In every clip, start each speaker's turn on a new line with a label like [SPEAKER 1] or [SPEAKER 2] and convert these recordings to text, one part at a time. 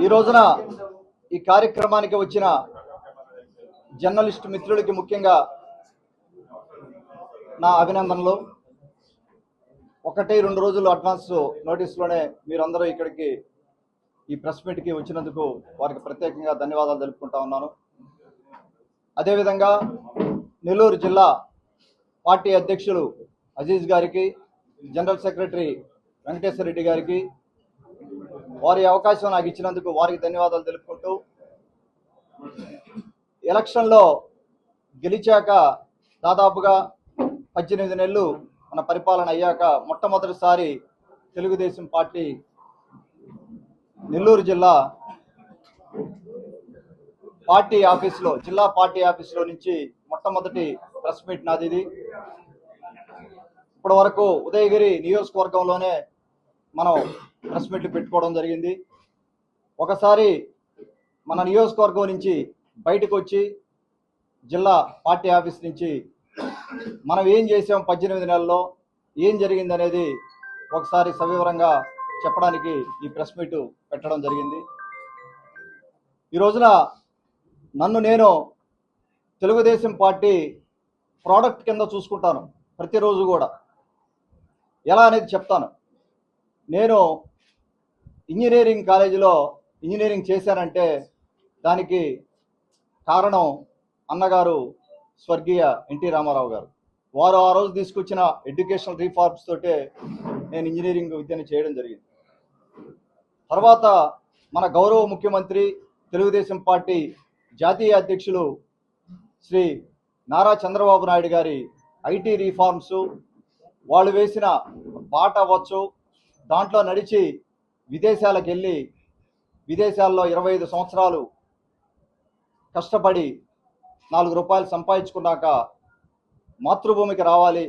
[SPEAKER 1] ఈ రోజున ఈ కార్యక్రమానికి వచ్చిన జర్నలిస్ట్ మిత్రులకి ముఖ్యంగా నా అభినందనలు. 1-2 రోజులు అడ్వాన్స్ నోటీస్లోనే మీరందరూ ఇక్కడికి ఈ ప్రెస్ మీట్కి వచ్చినందుకు వారికి ప్రత్యేకంగా ధన్యవాదాలు తెలుపుకుంటా ఉన్నాను. అదేవిధంగా నెల్లూరు జిల్లా పార్టీ అధ్యక్షులు అజీజ్ గారికి, జనరల్ సెక్రటరీ వెంకటేశ్వర రెడ్డి గారికి వారి అవకాశం నాకు ఇచ్చినందుకు వారికి ధన్యవాదాలు తెలుపుకుంటూ, ఎలక్షన్లో గెలిచాక దాదాపుగా 18 నెలలు మన పరిపాలన అయ్యాక మొట్టమొదటిసారి తెలుగుదేశం పార్టీ నెల్లూరు జిల్లా పార్టీ ఆఫీసులో, జిల్లా పార్టీ ఆఫీసులో నుంచి మొట్టమొదటి ప్రెస్ మీట్ నాది. ఇది ఇప్పటి వరకు ఉదయగిరి నియోజకవర్గంలోనే మనం ప్రెస్ మీట్లు పెట్టుకోవడం జరిగింది. ఒకసారి మన నియోజకవర్గం నుంచి బయటకు వచ్చి జిల్లా పార్టీ ఆఫీస్ నుంచి మనం ఏం చేసాం, 18 నెలల్లో ఏం జరిగింది అనేది ఒకసారి సవివరంగా చెప్పడానికి ఈ ప్రెస్ మీట్ పెట్టడం జరిగింది. ఈ రోజున నన్ను నేను తెలుగుదేశం పార్టీ ప్రోడక్ట్ కింద చూసుకుంటాను. ప్రతిరోజు కూడా ఎలా అనేది చెప్తాను. నేను ఇంజనీరింగ్ కాలేజీలో ఇంజనీరింగ్ చేశానంటే దానికి కారణం అన్నగారు స్వర్గీయ ఎన్టీ రామారావు గారు. వారు ఆ రోజు తీసుకొచ్చిన ఎడ్యుకేషనల్ రిఫార్మ్స్ తోటే నేను ఇంజనీరింగ్ విద్యను చేయడం జరిగింది. తర్వాత మన గౌరవ ముఖ్యమంత్రి, తెలుగుదేశం పార్టీ జాతీయ అధ్యక్షులు శ్రీ నారా చంద్రబాబు నాయుడు గారి ఐటీ రిఫార్మ్స్, వాళ్ళు వేసిన బాట అవ్వచ్చు, దాంట్లో నడిచి విదేశాలకు వెళ్ళి విదేశాల్లో 25 సంవత్సరాలు కష్టపడి 4 రూపాయలు సంపాదించుకున్నాక మాతృభూమికి రావాలి,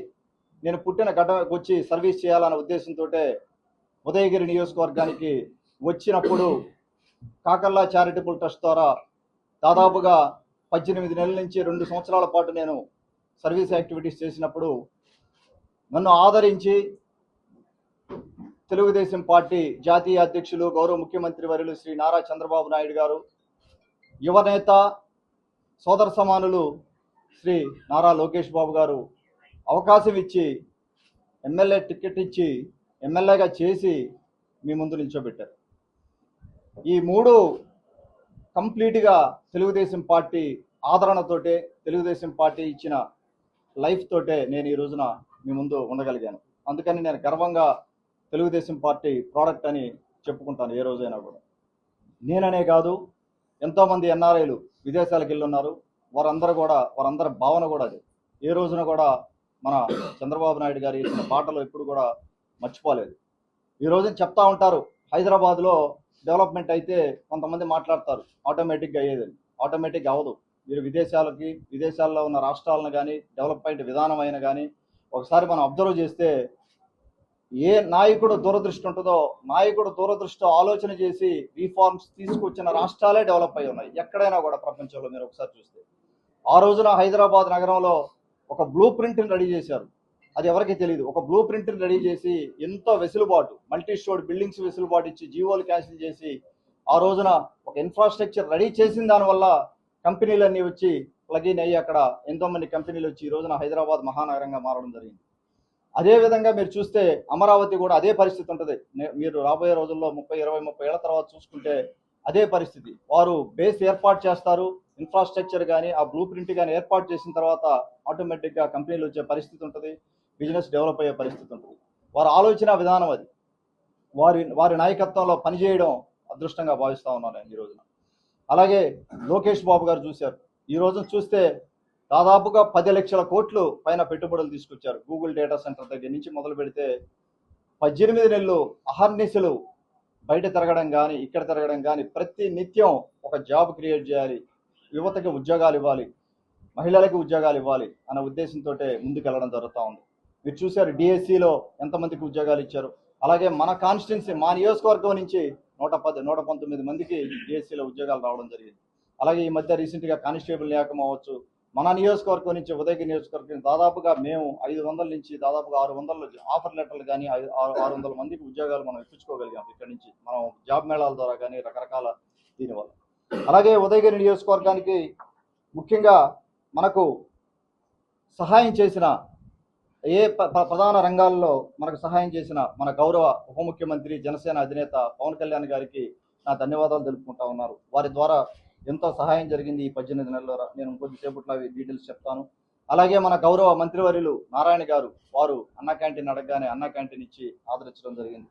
[SPEAKER 1] నేను పుట్టిన గడ్డకు వచ్చి సర్వీస్ చేయాలనే ఉద్దేశంతో ఉదయగిరి నియోజకవర్గానికి వచ్చినప్పుడు కాకర్లా చారిటబుల్ ట్రస్ట్ ద్వారా దాదాపుగా 18 నెలల నుంచి 2 సంవత్సరాల పాటు నేను సర్వీస్ యాక్టివిటీస్ చేసినప్పుడు నన్ను ఆదరించి తెలుగుదేశం పార్టీ జాతీయ అధ్యక్షులు గౌరవ ముఖ్యమంత్రి వర్యులు శ్రీ నారా చంద్రబాబు నాయుడు గారు, యువనేత సోదర సమానులు శ్రీ నారా లోకేష్ బాబు గారు అవకాశం ఇచ్చి ఎమ్మెల్యే టికెట్ ఇచ్చి ఎమ్మెల్యేగా చేసి మీ ముందు నిల్చోబెట్టారు. ఈ 3 కంప్లీట్గా తెలుగుదేశం పార్టీ ఆదరణతోటే, తెలుగుదేశం పార్టీ ఇచ్చిన లైఫ్ తోటే నేను ఈ రోజున మీ ముందు ఉండగలిగాను. అందుకని నేను గర్వంగా తెలుగుదేశం పార్టీ ప్రోడక్ట్ అని చెప్పుకుంటాను ఏ రోజైనా కూడా. నేననే కాదు, ఎంతోమంది ఎన్ఆర్ఐలు విదేశాలకు వెళ్ళున్నారు. వారందరి భావన కూడా అది. ఏ రోజున కూడా మన చంద్రబాబు నాయుడు గారు ఇచ్చిన బాటలో ఎప్పుడు కూడా మర్చిపోలేదు. ఈ రోజున చెప్తా ఉంటారు, హైదరాబాద్లో డెవలప్మెంట్ అయితే కొంతమంది మాట్లాడతారు ఆటోమేటిక్గా అయ్యేదని. ఆటోమేటిక్గా అవ్వదు. మీరు విదేశాల్లో ఉన్న రాష్ట్రాలను కానీ డెవలప్మెంట్ విధానం అయినా కానీ ఒకసారి మనం అబ్జర్వ్ చేస్తే, ఏ నాయకుడు దూరదృష్టి ఉంటుందో, నాయకుడు దూరదృష్టి ఆలోచన చేసి రిఫార్మ్స్ తీసుకొచ్చిన రాష్ట్రాలే డెవలప్ అయి ఉన్నాయి ఎక్కడైనా కూడా ప్రపంచంలో. మీరు ఒకసారి చూస్తే ఆ రోజున హైదరాబాద్ నగరంలో ఒక బ్లూ ప్రింట్ని రెడీ చేశారు. అది ఎవరికి తెలియదు. ఒక బ్లూ ప్రింట్ని రెడీ చేసి ఎంతో వెసులుబాటు, మల్టీ స్టోర్డ్ బిల్డింగ్స్ వెసులుబాటు ఇచ్చి జీవోలు క్యాన్సిల్ చేసి ఆ రోజున ఒక ఇన్ఫ్రాస్ట్రక్చర్ రెడీ చేసిన దానివల్ల కంపెనీలన్నీ వచ్చి ప్లగిన్ అయ్యి అక్కడ ఎంతోమంది కంపెనీలు వచ్చి ఈ రోజున హైదరాబాద్ మహానగరంగా మారడం జరిగింది. అదేవిధంగా మీరు చూస్తే అమరావతి కూడా అదే పరిస్థితి ఉంటుంది. మీరు రాబోయే రోజుల్లో 30 ఏళ్ల తర్వాత చూసుకుంటే అదే పరిస్థితి. వారు బేస్ ఏర్పాటు చేస్తారు, ఇన్ఫ్రాస్ట్రక్చర్ కానీ ఆ బ్లూ ప్రింట్ కానీ ఏర్పాటు చేసిన తర్వాత ఆటోమేటిక్గా కంపెనీలు వచ్చే పరిస్థితి ఉంటుంది, బిజినెస్ డెవలప్ అయ్యే పరిస్థితి ఉంటుంది. వారి ఆలోచన విధానం అది. వారి నాయకత్వంలో పనిచేయడం అదృష్టంగా భావిస్తూ ఉన్నాను నేను ఈ రోజున. అలాగే లోకేష్ బాబు గారు చూశారు. ఈ రోజున చూస్తే దాదాపుగా 10 లక్షల కోట్లు పైన పెట్టుబడులు తీసుకొచ్చారు. గూగుల్ డేటా సెంటర్ దగ్గర నుంచి మొదలు పెడితే 18 నెలలు అహర్నిశలు బయట తిరగడం కానీ, ఇక్కడ తిరగడం కానీ, ప్రతి నిత్యం ఒక జాబ్ క్రియేట్ చేయాలి, యువతకి ఉద్యోగాలు ఇవ్వాలి, మహిళలకి ఉద్యోగాలు ఇవ్వాలి అనే ఉద్దేశంతో ముందుకెళ్ళడం జరుగుతూ ఉంది. మీరు చూశారు డిఎస్సిలో ఎంతమందికి ఉద్యోగాలు ఇచ్చారు. అలాగే మన కాన్స్టిట్యున్సీ, మా నియోజకవర్గం నుంచి 119 మందికి డిఎస్సిలో ఉద్యోగాలు రావడం జరిగింది. అలాగే ఈ మధ్య రీసెంట్గా కానిస్టేబుల్ నియామకం అవ్వచ్చు, మన నియోజకవర్గం నుంచి ఉదయగిరి నియోజకవర్గం దాదాపుగా మేము 500 నుంచి దాదాపుగా 600 ఆఫర్ లెటర్లు కానీ 600 మందికి ఉద్యోగాలు మనం ఇప్పించుకోగలిగాం. ఇక్కడ నుంచి మనం జాబ్ మేళాల ద్వారా కానీ రకరకాల దీనివల్ల. అలాగే ఉదయగిరి నియోజకవర్గానికి ముఖ్యంగా మనకు సహాయం చేసిన ప్రధాన రంగాల్లో మనకు సహాయం చేసిన మన గౌరవ ఉప ముఖ్యమంత్రి జనసేన అధినేత పవన్ కళ్యాణ్ గారికి నా ధన్యవాదాలు తెలుపుకుంటా ఉన్నారు. వారి ద్వారా ఎంతో సహాయం జరిగింది ఈ 18 నెలల్లో. నేను కొద్దిసేపట్లో అవి డీటెయిల్స్ చెప్తాను. అలాగే మన గౌరవ మంత్రివర్యులు నారాయణ గారు, వారు అన్నా క్యాంటీన్ అడగగానే అన్నా క్యాంటీన్ ఇచ్చి ఆదరించడం జరిగింది.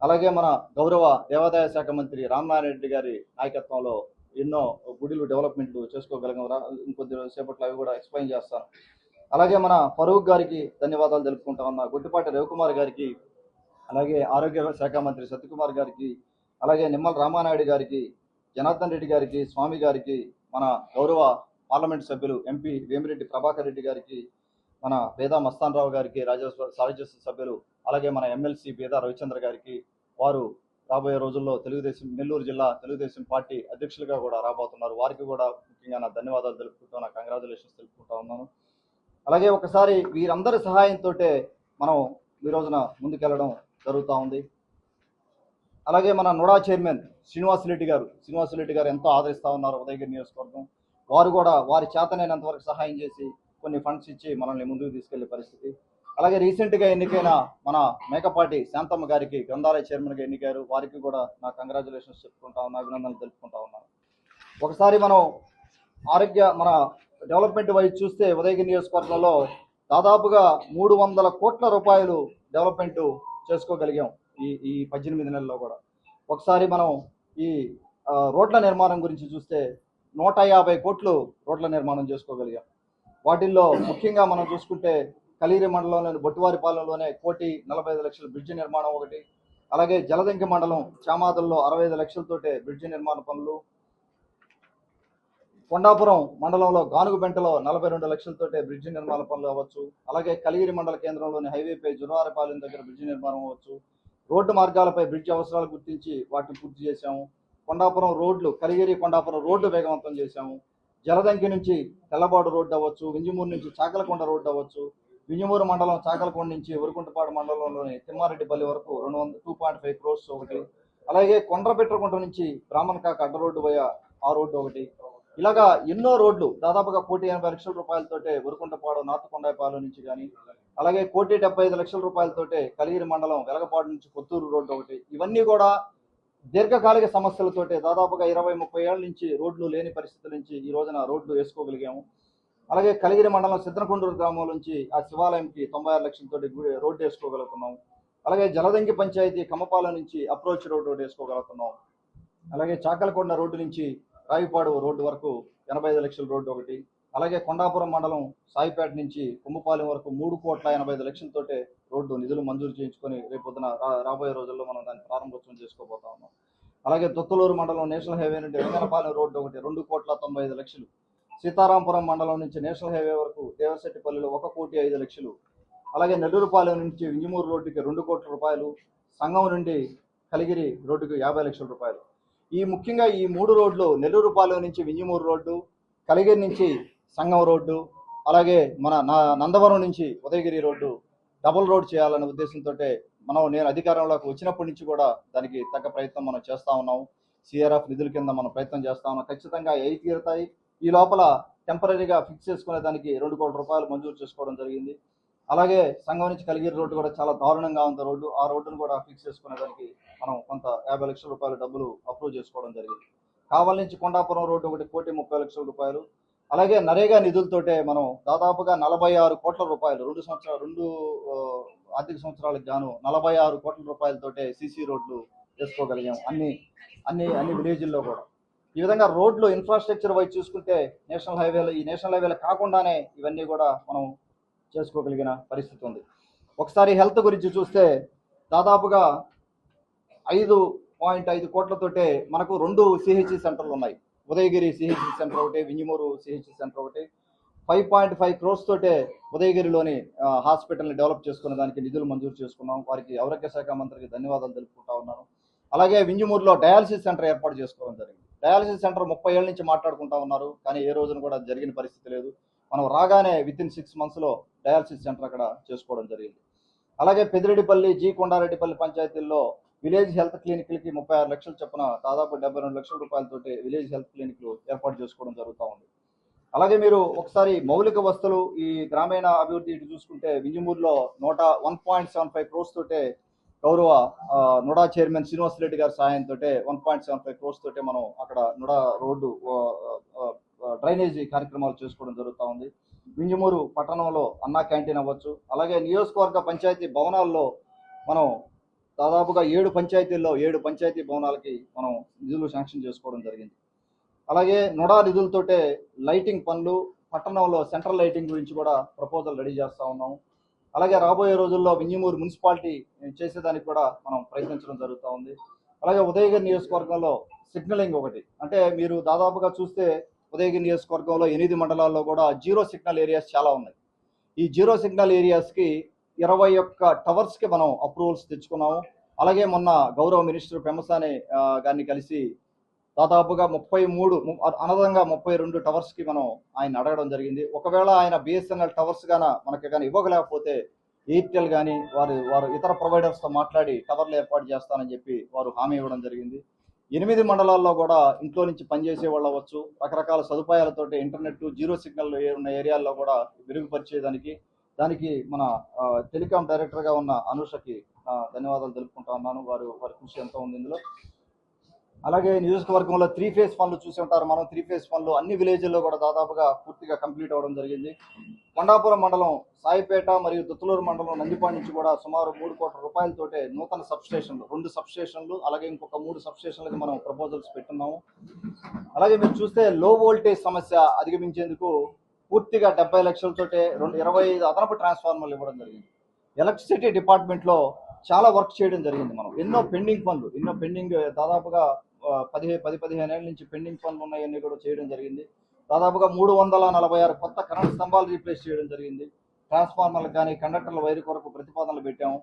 [SPEAKER 1] అలాగే మన గౌరవ దేవాదాయ శాఖ మంత్రి రామనారాయణ రెడ్డి గారి నాయకత్వంలో ఎన్నో గుడిలు డెవలప్మెంట్లు చేసుకోగలిగాం. ఇంకొద్ది సేపట్లో అవి కూడా ఎక్స్ప్లెయిన్ చేస్తాను. అలాగే మన ఫరూక్ గారికి ధన్యవాదాలు తెలుపుకుంటా ఉన్నా, గుట్టిపాటి రవికుమార్ గారికి, అలాగే ఆరోగ్య శాఖ మంత్రి సత్యకుమార్ గారికి, అలాగే నిమ్మల రామానాయుడు గారికి, జనార్దన్ రెడ్డి గారికి, స్వామి గారికి, మన గౌరవ పార్లమెంట్ సభ్యులు ఎంపీ వేమిరెడ్డి ప్రభాకర్ రెడ్డి గారికి, మన బేదా మస్తాన్ రావు గారికి, రాజ్యసభ సభ్యులు, అలాగే మన ఎమ్మెల్సీ బేదా రవిచంద్ర గారికి, వారు రాబోయే రోజుల్లో నెల్లూరు జిల్లా తెలుగుదేశం పార్టీ అధ్యక్షులుగా కూడా రాబోతున్నారు. వారికి కూడా ముఖ్యంగా నా ధన్యవాదాలు తెలుపుకుంటూ, నా కంగ్రాచులేషన్స్ తెలుపుకుంటా ఉన్నాను. అలాగే ఒకసారి వీరందరి సహాయంతో మనం ఈ రోజున ముందుకెళ్ళడం జరుగుతూ ఉంది. అలాగే మన నుడా చైర్మన్ శ్రీనివాసరెడ్డి గారు ఎంతో ఆదరిస్తూ ఉన్నారు ఉదయగిరి నియోజకవర్గం. వారు కూడా వారి చేతనైనంత వరకు సహాయం చేసి కొన్ని ఫండ్స్ ఇచ్చి మనల్ని ముందుకు తీసుకెళ్లే పరిస్థితి. అలాగే రీసెంట్గా ఎన్నికైన మన మేకపాటి శాంతమ్మ గారికి గ్రంథాలయ చైర్మన్గా ఎన్నికారు. వారికి కూడా నా కంగ్రాచులేషన్స్ చెప్పుకుంటా ఉన్నా, అభినందనలు తెలుపుకుంటా ఉన్నాను. ఒకసారి మనం మన డెవలప్మెంట్ వైజ్ చూస్తే ఉదయగిరి నియోజకవర్గంలో దాదాపుగా 300 కోట్ల రూపాయలు డెవలప్మెంట్ చేసుకోగలిగాం ఈ 18 నెలల్లో కూడా. ఒకసారి మనం ఈ రోడ్ల నిర్మాణం గురించి చూస్తే 150 కోట్లు రోడ్ల నిర్మాణం చేసుకోగలిగాం. వాటిల్లో ముఖ్యంగా మనం చూసుకుంటే కలిగిరి మండలంలోని బొట్టివారిపాలెంలోనే 1,45,00,000 బ్రిడ్జి నిర్మాణం ఒకటి. అలాగే జలదంకి మండలం చామాదుల్లో 65 లక్షలతోటే బ్రిడ్జి నిర్మాణ పనులు. కొండాపురం మండలంలో గానుగుబెంటలో 42 లక్షలతోటే బ్రిడ్జి నిర్మాణ పనులు అవ్వచ్చు. అలాగే కలిగిరి మండల కేంద్రంలోని హైవేపై జునవారిపాలెం దగ్గర బ్రిడ్జి నిర్మాణం అవ్వచ్చు. రోడ్డు మార్గాలపై బ్రిడ్జి అవసరాలు గుర్తించి వాటిని పూర్తి చేశాము. కలిగిరి కొండాపురం రోడ్డు వేగవంతం చేశాము. జలదంకి నుంచి తెల్లబాడు రోడ్డు అవ్వచ్చు, వింజమూరు నుంచి చాకలకొండ రోడ్డు అవ్వచ్చు, వింజమూరు మండలం చాకలకొండ నుంచి ఉరుకుంటపాడు మండలంలోని తిమ్మారెడ్డిపల్లి వరకు 2.5 crores ఒకటి. అలాగే కొండ్రబెట్రకుంట నుంచి బ్రాహ్మణకాక అడ్డ రోడ్డు పోయే ఆ రోడ్డు ఒకటి. ఇలాగా ఎన్నో రోడ్లు దాదాపుగా 1,80,00,000 రూపాయలతోటే ఉరుకుంటపాడు నార్తకొండాపాలెం నుంచి కానీ, అలాగే 1,75,00,000 రూపాయలతోటే కలిగిరి మండలం వెలగపాడు నుంచి కొత్తూరు రోడ్డు ఒకటి. ఇవన్నీ కూడా దీర్ఘకాలిక సమస్యలతోటే దాదాపుగా 20-30 ఏళ్ల నుంచి రోడ్లు లేని పరిస్థితుల నుంచి ఈ రోజున రోడ్లు వేసుకోగలిగాము. అలాగే కలిగిరి మండలం సిద్ధనకొండూరు గ్రామం నుంచి ఆ శివాలయంకి 96 లక్షలతోటి రోడ్డు వేసుకోగలుగుతున్నాం. అలాగే జలదంకి పంచాయతీ కమ్మపాలెం నుంచి అప్రోచ్ రోడ్డు వేసుకోగలుగుతున్నాం. అలాగే చాకలకొండ రోడ్డు నుంచి రావిపాడు రోడ్డు వరకు 85 లక్షల రోడ్డు ఒకటి. అలాగే కొండాపురం మండలం సాయిపేట నుంచి కొమ్మపాలెం వరకు 3,85,00,000తోటే రోడ్డు నిధులు మంజూరు చేయించుకొని రేపొద్దున రాబోయే రోజుల్లో మనం దాన్ని ప్రారంభోత్సవం చేసుకోబోతా ఉన్నాం. అలాగే దొత్తలూరు మండలం నేషనల్ హైవే నుండి వెంగనపాలెం రోడ్డు ఒకటి 2,95,00,000. సీతారాంపురం మండలం నుంచి నేషనల్ హైవే వరకు దేవశెట్టిపల్లిలో 1,05,00,000. అలాగే నెల్లూరుపాలెం నుంచి వింజమూరు రోడ్డుకి 2 కోట్ల రూపాయలు. సంగం నుండి కలిగిరి రోడ్డుకి 50 లక్షల రూపాయలు. ముఖ్యంగా ఈ 3 రోడ్లు, నెల్లూరుపాలెం నుంచి వింజమూరు రోడ్డు, కలిగిరి నుంచి సంగం రోడ్డు, అలాగే మన నందవరం నుంచి ఉదయగిరి రోడ్డు డబుల్ రోడ్ చేయాలనే ఉద్దేశంతో నేను అధికారంలోకి వచ్చినప్పటి నుంచి కూడా దానికి తగ్గ ప్రయత్నం మనం చేస్తూ ఉన్నాం. సిఆర్ఎఫ్ నిధుల కింద మనం ప్రయత్నం చేస్తా ఉన్నాం. ఖచ్చితంగా అయి తీరుతాయి. ఈ లోపల టెంపరీగా ఫిక్స్ చేసుకునే దానికి 2 కోట్ల రూపాయలు మంజూరు చేసుకోవడం జరిగింది. అలాగే సంగం నుంచి కలిగిరి రోడ్డు కూడా చాలా దారుణంగా ఉంది రోడ్డు. ఆ రోడ్డును కూడా ఫిక్స్ చేసుకునే దానికి మనం కొంత 50 లక్షల రూపాయలు డబ్బులు అప్రూవ్ చేసుకోవడం జరిగింది. కావల నుంచి కొండాపురం రోడ్డు ఒకటి 1,30,00,000 రూపాయలు. అలాగే నరేగా నిధులతోటే మనం దాదాపుగా 46 కోట్ల రూపాయలు 2 ఆర్థిక సంవత్సరాలకు గాను 46 కోట్ల రూపాయలతోటే సీసీ రోడ్లు వేసుకోగలిగాం అన్ని విలేజ్ల్లో కూడా. ఈ విధంగా రోడ్లు ఇన్ఫ్రాస్ట్రక్చర్ వైజ్ చూసుకుంటే ఈ నేషనల్ హైవేలు కాకుండానే ఇవన్నీ కూడా మనం చేసుకోగలిగిన పరిస్థితి ఉంది. ఒకసారి హెల్త్ గురించి చూస్తే దాదాపుగా 5.5 కోట్లతోటే మనకు 2 సిహెచ్సి సెంటర్లు ఉన్నాయి. ఉదయగిరి సిహెచ్సి సెంటర్ ఒకటి, వింజమూరు సిహెచ్సి సెంటర్ ఒకటి. 5.5 crores తోటే ఉదయగిరిలోని హాస్పిటల్ని డెవలప్ చేసుకునే దానికి నిధులు మంజూరు చేసుకున్నాం. వారికి ఆరోగ్య శాఖ మంత్రికి ధన్యవాదాలు తెలుపుకుంటా ఉన్నాను. అలాగే వింజమూరులో డయాలసిస్ సెంటర్ ఏర్పాటు చేసుకోవడం జరిగింది. డయాలసిస్ సెంటర్ 30 ఏళ్ల నుంచి మాట్లాడుకుంటా ఉన్నారు, కానీ ఏ రోజున కూడా జరిగిన పరిస్థితి లేదు. మనం రాగానే వితిన్ 6 monthsలో డయాలసిస్ సెంటర్ అక్కడ చేసుకోవడం జరిగింది. అలాగే పెదిరెడ్డిపల్లి, కొండారెడ్డిపల్లి పంచాయతీల్లో విలేజ్ హెల్త్ క్లినిక్లకి 36 లక్షల చొప్పున దాదాపు 72 లక్షల రూపాయలతోటి విలేజ్ హెల్త్ క్లినిక్లు ఏర్పాటు చేసుకోవడం జరుగుతూ ఉంది. అలాగే మీరు ఒకసారి మౌలిక వస్తువులు ఈ గ్రామీణ అభివృద్ధి ఇటు చూసుకుంటే వింజమూరులో 1.75 క్రోర్స్ తోటే గౌరవ నుడా చైర్మన్ శ్రీనివాస్ రెడ్డి గారి సహాయంతో 1.75 క్రోర్స్ తోటే మనం అక్కడ నుడా రోడ్డు డ్రైనేజీ కార్యక్రమాలు చేసుకోవడం జరుగుతూ ఉంది. వింజమూరు పట్టణంలో అన్నా క్యాంటీన్ అవ్వచ్చు, అలాగే నియోజకవర్గ పంచాయతీ భవనాల్లో మనం దాదాపుగా 7 పంచాయతీల్లో 7 పంచాయతీ భవనాలకి మనం నిధులు శాంక్షన్ చేసుకోవడం జరిగింది. అలాగే నుడా నిధులతోటే లైటింగ్ పనులు, పట్టణంలో సెంట్రల్ లైటింగ్ గురించి కూడా ప్రపోజల్ రెడీ చేస్తూ ఉన్నాము. అలాగే రాబోయే రోజుల్లో వింజమూరు మున్సిపాలిటీ చేసేదానికి కూడా మనం ప్రయత్నించడం జరుగుతూ ఉంది. అలాగే ఉదయగిరి నియోజకవర్గంలో సిగ్నలింగ్ ఒకటి, అంటే మీరు దాదాపుగా చూస్తే ఉదయగిరి నియోజకవర్గంలో 8 మండలాల్లో కూడా జీరో సిగ్నల్ ఏరియాస్ చాలా ఉన్నాయి. ఈ జీరో సిగ్నల్ ఏరియాస్కి 21 టవర్స్కి మనం అప్రూవల్స్ తెచ్చుకున్నాము. అలాగే మొన్న గౌరవ మినిస్టర్ పెమ్మసాని గారిని కలిసి దాదాపుగా 32 టవర్స్కి మనం ఆయన అడగడం జరిగింది. ఒకవేళ ఆయన బిఎస్ఎన్ఎల్ టవర్స్ మనకి ఇవ్వగలేకపోతే ఎయిర్టెల్ కానీ వారు ఇతర ప్రొవైడర్స్తో మాట్లాడి టవర్లు ఏర్పాటు చేస్తానని చెప్పి వారు హామీ ఇవ్వడం జరిగింది. 8 మండలాల్లో కూడా ఇంట్లో నుంచి పనిచేసే వాళ్ళు అవ్వచ్చు, రకరకాల సదుపాయాలతోటి ఇంటర్నెట్ జీరో సిగ్నల్ ఉన్న ఏరియాల్లో కూడా మెరుగుపరిచేదానికి మన టెలికాం డైరెక్టర్గా ఉన్న అనుషకి ధన్యవాదాలు తెలుపుకుంటా ఉన్నాను. వారి కృషి ఎంత ఉంది ఇందులో. అలాగే నియోజకవర్గంలో 3 ఫేజ్ పనులు చూసి ఉంటారు మనం. 3 ఫేజ్ పనులు అన్ని విలేజ్ల్లో కూడా దాదాపుగా పూర్తిగా కంప్లీట్ అవ్వడం జరిగింది. కొండాపురం మండలం సాయిపేట మరియు దుత్తలూరు మండలం నందిపాడు నుంచి కూడా సుమారు 3 కోట్ల రూపాయలతోటే నూతన సబ్స్టేషన్లు, 2 సబ్స్టేషన్లు, అలాగే ఇంకొక 3 సబ్స్టేషన్లకి మనం ప్రపోజల్స్ పెట్టున్నాము. అలాగే మీరు చూస్తే లో వోల్టేజ్ సమస్య అధిగమించేందుకు పూర్తిగా 70 లక్షలతోటే 25 అదనపు ట్రాన్స్ఫార్మర్లు ఇవ్వడం జరిగింది. ఎలక్ట్రిసిటీ డిపార్ట్మెంట్లో చాలా వర్క్ చేయడం జరిగింది. మనం ఎన్నో పెండింగ్ దాదాపుగా 10-15 ఏళ్ళ నుంచి పెండింగ్ పనులు ఉన్నాయన్నీ కూడా చేయడం జరిగింది. దాదాపుగా 346 కొత్త కరెంట్ స్తంభాలు రీప్లేస్ చేయడం జరిగింది. ట్రాన్స్ఫార్మర్లకు కానీ కండక్టర్ల వైరు కొరకు ప్రతిపాదనలు పెట్టాము.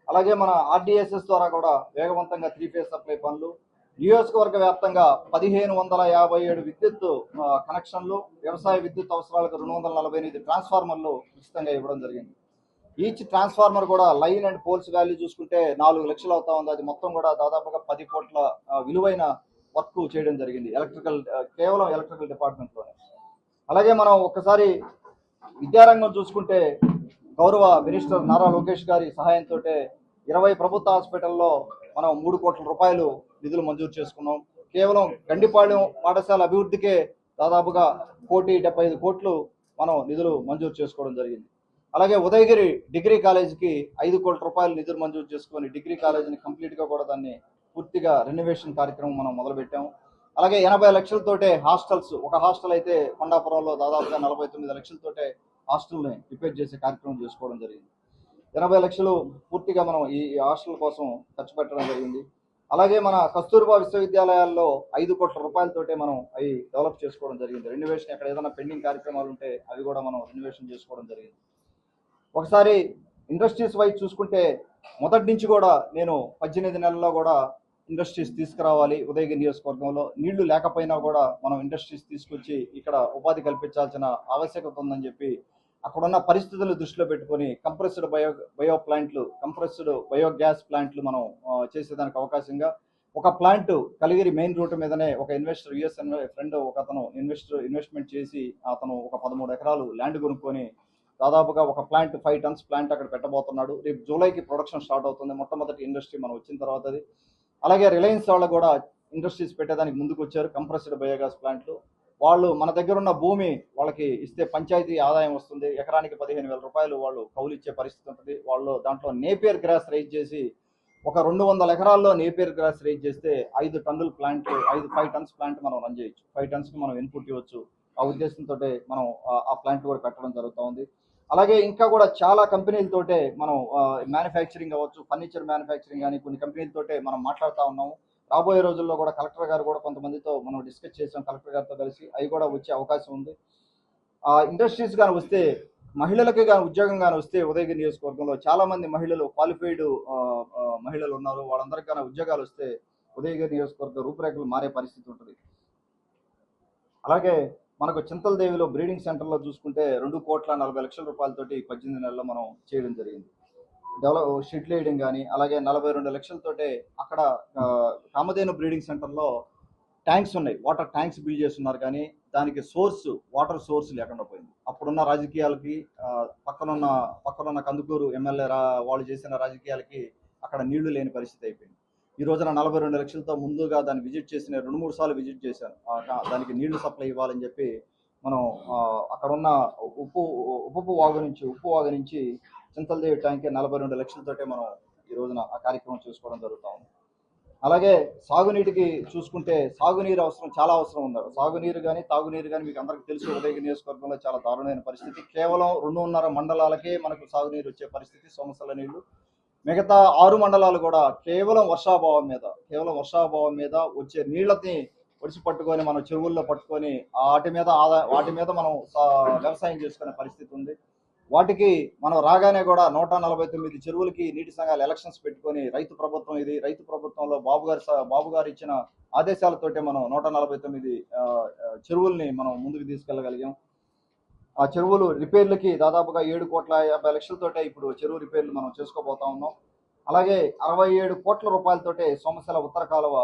[SPEAKER 1] అలాగే మన ఆర్డీఎస్ఎస్ ద్వారా కూడా వేగవంతంగా 3 ఫేజ్ సప్లై పనులు, నియోజకవర్గ వ్యాప్తంగా 1557 విద్యుత్ కనెక్షన్లు, వ్యవసాయ విద్యుత్ అవసరాలకు 248 ట్రాన్స్ఫార్మర్లు ఉచితంగా ఇవ్వడం జరిగింది. ఈచ్ ట్రాన్స్ఫార్మర్ కూడా లైన్ అండ్ పోల్స్ వాల్యూ చూసుకుంటే 4 లక్షలు అవుతా ఉంది. అది మొత్తం కూడా దాదాపుగా 10 కోట్ల విలువైన వర్క్ చేయడం జరిగింది కేవలం ఎలక్ట్రికల్ డిపార్ట్మెంట్లోనే. అలాగే మనం ఒక్కసారి విద్యారంగం చూసుకుంటే గౌరవ మినిస్టర్ నారా లోకేష్ గారి సహాయంతో 20 ప్రభుత్వ హాస్పిటల్లో మనం 3 కోట్ల రూపాయలు నిధులు మంజూరు చేసుకున్నాం. కేవలం గండిపాళెం పాఠశాల అభివృద్ధికే దాదాపుగా 1,75 కోట్లు మనం నిధులు మంజూరు చేసుకోవడం జరిగింది. అలాగే ఉదయగిరి డిగ్రీ కాలేజీకి 5 కోట్ల రూపాయలు నిధులు మంజూరు చేసుకొని డిగ్రీ కాలేజీని కంప్లీట్గా కూడా దాన్ని పూర్తిగా రెనోవేషన్ కార్యక్రమం మనం మొదలుపెట్టాము. అలాగే 80 లక్షలతోటే హాస్టల్స్, ఒక హాస్టల్ అయితే కొండాపురంలో దాదాపుగా 49 లక్షలతోటే హాస్టల్ని రిపేర్ చేసే కార్యక్రమం చేసుకోవడం జరిగింది. 80 లక్షలు పూర్తిగా మనం ఈ హాస్టల్ కోసం ఖర్చు పెట్టడం జరిగింది. అలాగే మన కస్తూర్బా విశ్వవిద్యాలయాల్లో 5 కోట్ల రూపాయలతోటే మనం అవి డెవలప్ చేసుకోవడం జరిగింది. రెనోవేషన్ ఎక్కడ ఏదైనా పెండింగ్ కార్యక్రమాలు ఉంటే అవి కూడా మనం రెనోవేషన్ చేసుకోవడం జరిగింది. ఒకసారి ఇండస్ట్రీస్ వైజ్ చూసుకుంటే మొదటి నుంచి కూడా నేను 18 నెలల్లో కూడా ఇండస్ట్రీస్ తీసుకురావాలి. ఉదయగిరి నియోజకవర్గంలో నీళ్లు లేకపోయినా కూడా మనం ఇండస్ట్రీస్ తీసుకొచ్చి ఇక్కడ ఉపాధి కల్పించాల్సిన ఆవశ్యకత ఉందని చెప్పి అక్కడున్న పరిస్థితులను దృష్టిలో పెట్టుకొని కంప్రెస్డ్ బయోగ్యాస్ ప్లాంట్లు మనం చేసేదానికి అవకాశంగా ఒక ప్లాంట్ కలిగిరి మెయిన్ రూట్ మీదనే ఒక ఇన్వెస్టర్ యుఎస్ ఫ్రెండ్ ఒక అతను ఇన్వెస్ట్మెంట్ చేసి అతను ఒక 13 ఎకరాలు ల్యాండ్ కొనుక్కొని దాదాపుగా ఒక 5 టన్స్ ప్లాంట్ అక్కడ పెట్టబోతున్నాడు. రేపు జూలైకి ప్రొడక్షన్ స్టార్ట్ అవుతుంది. మొట్టమొదటి ఇండస్ట్రీ మనం వచ్చిన తర్వాత అది. అలాగే రిలయన్స్ వాళ్ళు కూడా ఇండస్ట్రీస్ పెట్టేదానికి ముందుకు వచ్చారు. కంప్రెస్డ్ బయోగ్యాస్ ప్లాంట్లు వాళ్ళు మన దగ్గర ఉన్న భూమి వాళ్ళకి ఇస్తే పంచాయతీ ఆదాయం వస్తుంది. ఎకరానికి 15,000 రూపాయలు వాళ్ళు కౌలు ఇచ్చే పరిస్థితి ఉంటుంది. వాళ్ళు దాంట్లో నేపియర్ గ్రాస్ రైజ్ చేసి ఒక 200 ఎకరాల్లో నేపియర్ గ్రాస్ రైజ్ చేస్తే 5 టన్స్ ప్లాంట్ మనం రన్ చేయొచ్చు. 5 టన్స్కి మనం ఇన్పుట్ ఇవ్వచ్చు. ఆ ఉద్దేశంతో మనం ఆ ప్లాంట్ కూడా పెట్టడం జరుగుతూ ఉంది. అలాగే ఇంకా కూడా చాలా కంపెనీలతోటే మనం మ్యానుఫ్యాక్చరింగ్ అవ్వచ్చు, ఫర్నిచర్ మ్యానుఫ్యాక్చరింగ్ కానీ కొన్ని కంపెనీలతోటే మనం మాట్లాడుతూ ఉన్నాము. రాబోయే రోజుల్లో కూడా కలెక్టర్ గారు కూడా కొంతమందితో మనం డిస్కస్ చేసాం, కలెక్టర్ గారితో కలిసి. అవి కూడా వచ్చే అవకాశం ఉంది. ఆ ఇండస్ట్రీస్ కానీ వస్తే, మహిళలకి కానీ ఉద్యోగం కానీ వస్తే ఉదయగిరి నియోజకవర్గంలో చాలా మంది మహిళలు క్వాలిఫైడ్ మహిళలు ఉన్నారు. వాళ్ళందరికీ కానీ ఉద్యోగాలు వస్తే ఉదయగిరి నియోజకవర్గ రూపురేఖలు మారే పరిస్థితి ఉంటుంది. అలాగే మనకు చింతలదేవిలో బ్రీడింగ్ సెంటర్లో చూసుకుంటే 2,40,00,000 రూపాయలతోటి 18 నెలల్లో మనం చేయడం జరిగింది. షెడ్లు వేయడం కానీ, అలాగే 42 లక్షలతోటే అక్కడ కామధేను బ్రీడింగ్ సెంటర్లో ట్యాంక్స్ ఉన్నాయి, వాటర్ ట్యాంక్స్ బిల్డ్ చేస్తున్నారు. కానీ దానికి వాటర్ సోర్స్ లేకుండా పోయింది. అప్పుడున్న రాజకీయాలకి పక్కనున్న కందుకూరు ఎమ్మెల్యే వాళ్ళు చేసిన రాజకీయాలకి అక్కడ నీళ్లు లేని పరిస్థితి అయిపోయింది. ఈ రోజున 42 లక్షలతో ముందుగా దాన్ని విజిట్ చేసిన 2-3 సార్లు విజిట్ చేశాను. దానికి నీళ్లు సప్లై ఇవ్వాలని చెప్పి మనం అక్కడున్న ఉప్పు వాగు నుంచి చింతలదేవి ట్యాంక్ 42 లక్షలతోటే మనం ఈ రోజున ఆ కార్యక్రమం చేసుకోవడం జరుగుతూ ఉంది. అలాగే సాగునీటికి చూసుకుంటే సాగునీరు చాలా అవసరం ఉన్నారు. సాగునీరు కానీ తాగునీరు కానీ మీకు అందరికీ తెలుసు, ఉదయగిరి నియోజకవర్గంలో చాలా దారుణమైన పరిస్థితి. కేవలం 2.5 మండలాలకే మనకు సాగునీరు వచ్చే పరిస్థితి, సోమశల నీళ్లు. మిగతా 6 మండలాలు కూడా కేవలం వర్షాభావం మీద వచ్చే నీళ్ళని ఒడిసి పట్టుకొని మనం చెరువుల్లో పట్టుకొని వాటి మీద మనం వ్యవసాయం చేసుకునే పరిస్థితి ఉంది. వాటికి మనం రాగానే కూడా 149 చెరువులకి నీటి సంఘాలు ఎలక్షన్స్ పెట్టుకొని రైతు ప్రభుత్వంలో బాబు గారు ఇచ్చిన ఆదేశాలతోటే మనం 149 చెరువుల్ని మనం ముందుకు తీసుకెళ్ళగలిగాం. ఆ చెరువులు రిపేర్లకి దాదాపుగా 7,50,00,000తోటే ఇప్పుడు చెరువు రిపేర్లు మనం చేసుకోబోతా ఉన్నాం. అలాగే 67 కోట్ల రూపాయలతోటే సోమశల ఉత్తర కాలువ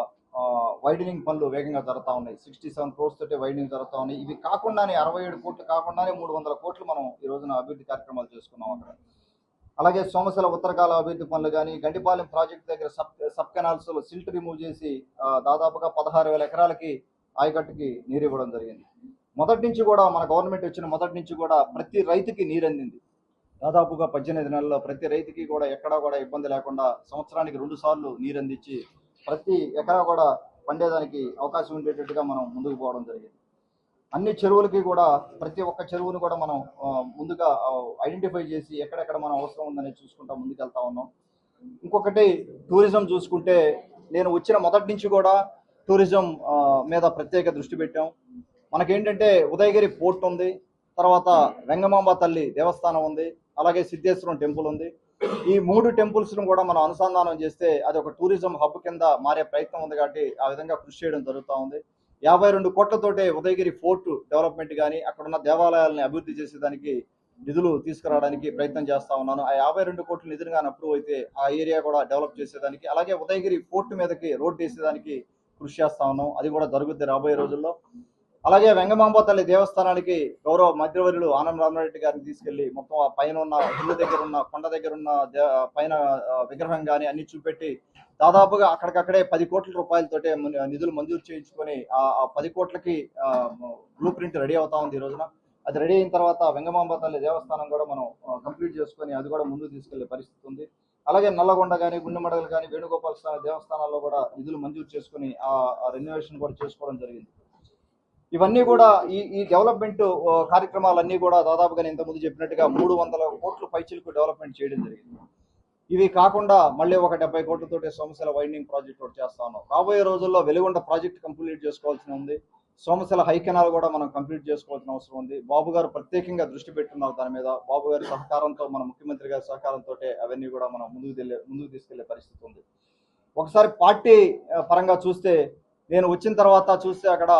[SPEAKER 1] వైడనింగ్ పనులు వేగంగా జరుగుతూ ఉన్నాయి. 67 crores తోటే వైడనింగ్ జరుగుతూ ఉన్నాయి. ఇవి కాకుండానే 67 కోట్లు కాకుండానే 300 కోట్లు మనం ఈ రోజున అభివృద్ధి కార్యక్రమాలు చేసుకున్నాం అక్కడ. అలాగే సోమశల ఉత్తర కాలువ అభివృద్ధి పనులు కానీ, గండిపాలెం ప్రాజెక్టు దగ్గర సబ్ కెనాల్స్ సిల్ట్ రిమూవ్ చేసి దాదాపుగా 16,000 ఎకరాలకి ఆయకట్టుకి నీరు ఇవ్వడం జరిగింది. మొదటి నుంచి కూడా మన గవర్నమెంట్ వచ్చిన మొదటి నుంచి కూడా ప్రతి రైతుకి నీరు అందింది. దాదాపుగా 18 నెలల్లో ప్రతి రైతుకి కూడా ఎక్కడా కూడా ఇబ్బంది లేకుండా సంవత్సరానికి 2 సార్లు నీరు అందించి ప్రతి ఎకరా కూడా పండేదానికి అవకాశం ఉండేటట్టుగా మనం ముందుకు పోవడం జరిగింది. అన్ని చెరువులకి కూడా ప్రతి ఒక్క చెరువును కూడా మనం ముందుగా ఐడెంటిఫై చేసి ఎక్కడెక్కడ మనం అవసరం ఉందని చూసుకుంటా ముందుకు వెళ్తా ఉన్నాం. ఇంకొకటి టూరిజం చూసుకుంటే నేను వచ్చిన మొదటి నుంచి కూడా టూరిజం మీద ప్రత్యేక దృష్టి పెట్టాం. మనకేంటంటే ఉదయగిరి పోర్ట్ ఉంది, తర్వాత వెంగమాంబ తల్లి దేవస్థానం ఉంది, అలాగే సిద్ధేశ్వరం టెంపుల్ ఉంది. ఈ 3 టెంపుల్స్ను కూడా మనం అనుసంధానం చేస్తే అది ఒక టూరిజం హబ్ కింద మారే ప్రయత్నం ఉంది. కాబట్టి ఆ విధంగా కృషి చేయడం జరుగుతూ ఉంది. 52 కోట్లతోటే ఉదయగిరి ఫోర్ట్ డెవలప్మెంట్ కానీ, అక్కడున్న దేవాలయాలని అభివృద్ధి చేసేదానికి నిధులు తీసుకురావడానికి ప్రయత్నం చేస్తా ఉన్నాను. ఆ 52 కోట్ల నిధులు కానీ అప్రూవ్ అయితే ఆ ఏరియా కూడా డెవలప్ చేసేదానికి, అలాగే ఉదయగిరి ఫోర్ట్ మీదకి రోడ్డు వేసేదానికి కృషి చేస్తా ఉన్నాం. అది కూడా జరుగుద్ది రాబోయే రోజుల్లో. అలాగే వెంగమాంబ తల్లి దేవస్థానానికి గౌరవ మంత్రివర్యులు ఆనం రామరెడ్డి గారిని తీసుకెళ్లి మొత్తం ఆ పైన ఉన్న ఇల్లు దగ్గర ఉన్న కొండ దగ్గర ఉన్న పైన విగ్రహం కానీ అన్ని చూపెట్టి దాదాపుగా అక్కడికక్కడే 10 కోట్ల రూపాయలతోటే నిధులు మంజూరు చేయించుకొని ఆ 10 కోట్లకి బ్లూ ప్రింట్ రెడీ అవుతా ఉంది ఈ రోజున. అది రెడీ అయిన తర్వాత వెంగమాంబ తల్లి దేవస్థానం కూడా మనం కంప్లీట్ చేసుకొని అది కూడా ముందుకు తీసుకెళ్లే పరిస్థితి ఉంది. అలాగే నల్లగొండ కానీ, గుండెమడగలు కానీ, వేణుగోపాల స్వామి దేవస్థానాల్లో కూడా నిధులు మంజూరు చేసుకుని ఆ రెన్యువేషన్ కూడా చేసుకోవడం జరిగింది. ఇవన్నీ కూడా ఈ డెవలప్మెంట్ కార్యక్రమాలన్నీ కూడా దాదాపుగా నేను ఇంతకుముందు చెప్పినట్టుగా 300 కోట్ల పైచిలకు డెవలప్మెంట్ చేయడం జరిగింది. ఇవి కాకుండా మళ్ళీ ఒక 70 కోట్లతోటి సోమశల వైండింగ్ ప్రాజెక్ట్ ఒకటి చేస్తా ఉన్నాం. రాబోయే రోజుల్లో వెలుగొండ ప్రాజెక్ట్ కంప్లీట్ చేసుకోవాల్సి ఉంది. సోమశల హై కెనాల్ కూడా మనం కంప్లీట్ చేసుకోవాల్సిన అవసరం ఉంది. బాబు గారు ప్రత్యేకంగా దృష్టి పెట్టున్నారు దాని మీద. బాబు గారి సహకారంతో, మన ముఖ్యమంత్రి గారి సహకారంతో అవన్నీ కూడా మనం ముందుకు తీసుకెళ్లే పరిస్థితి ఉంది. ఒకసారి పార్టీ పరంగా చూస్తే, నేను వచ్చిన తర్వాత చూస్తే అక్కడ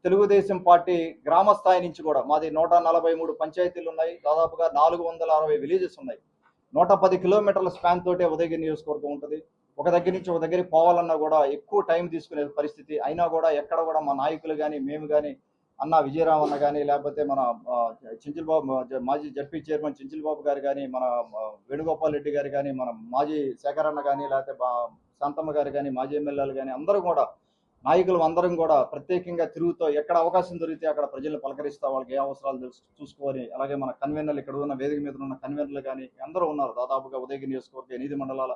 [SPEAKER 1] తెలుగుదేశం పార్టీ గ్రామ స్థాయి నుంచి కూడా మాది 143 పంచాయతీలు ఉన్నాయి, దాదాపుగా 460 విలేజెస్ ఉన్నాయి. 110 కిలోమీటర్ల స్పాన్ తోటే ఉదయగిరి నియోజకవర్గం ఉంటుంది. ఒక దగ్గర నుంచి ఒక దగ్గరికి పోవాలన్నా కూడా ఎక్కువ టైం తీసుకునే పరిస్థితి. అయినా కూడా ఎక్కడ కూడా మా నాయకులు కానీ, మేము కానీ, అన్న విజయరామన్న కానీ, లేకపోతే మన చెంచులబాబు మాజీ జడ్పీ చైర్మన్ చెంచులబాబు గారు కానీ, మన వేణుగోపాల్ రెడ్డి గారు కానీ, మన మాజీ శేఖరన్న కానీ, లేకపోతే శాంతమ్మ గారు కానీ, మాజీ ఎమ్మెల్యేలు కానీ, అందరూ కూడా నాయకులు అందరం కూడా ప్రత్యేకంగా తిరుగుతూ ఎక్కడ అవకాశం దొరికితే అక్కడ ప్రజలను పలకరిస్తా వాళ్ళకి ఏ అవసరాలు చూసుకొని, అలాగే మన కన్వీనర్లు ఇక్కడ ఉన్న వేదిక మీద ఉన్న కన్వీనర్లు కానీ అందరూ ఉన్నారు. దాదాపుగా ఉదయగిరి నియోజకవర్గ 8 మండలాల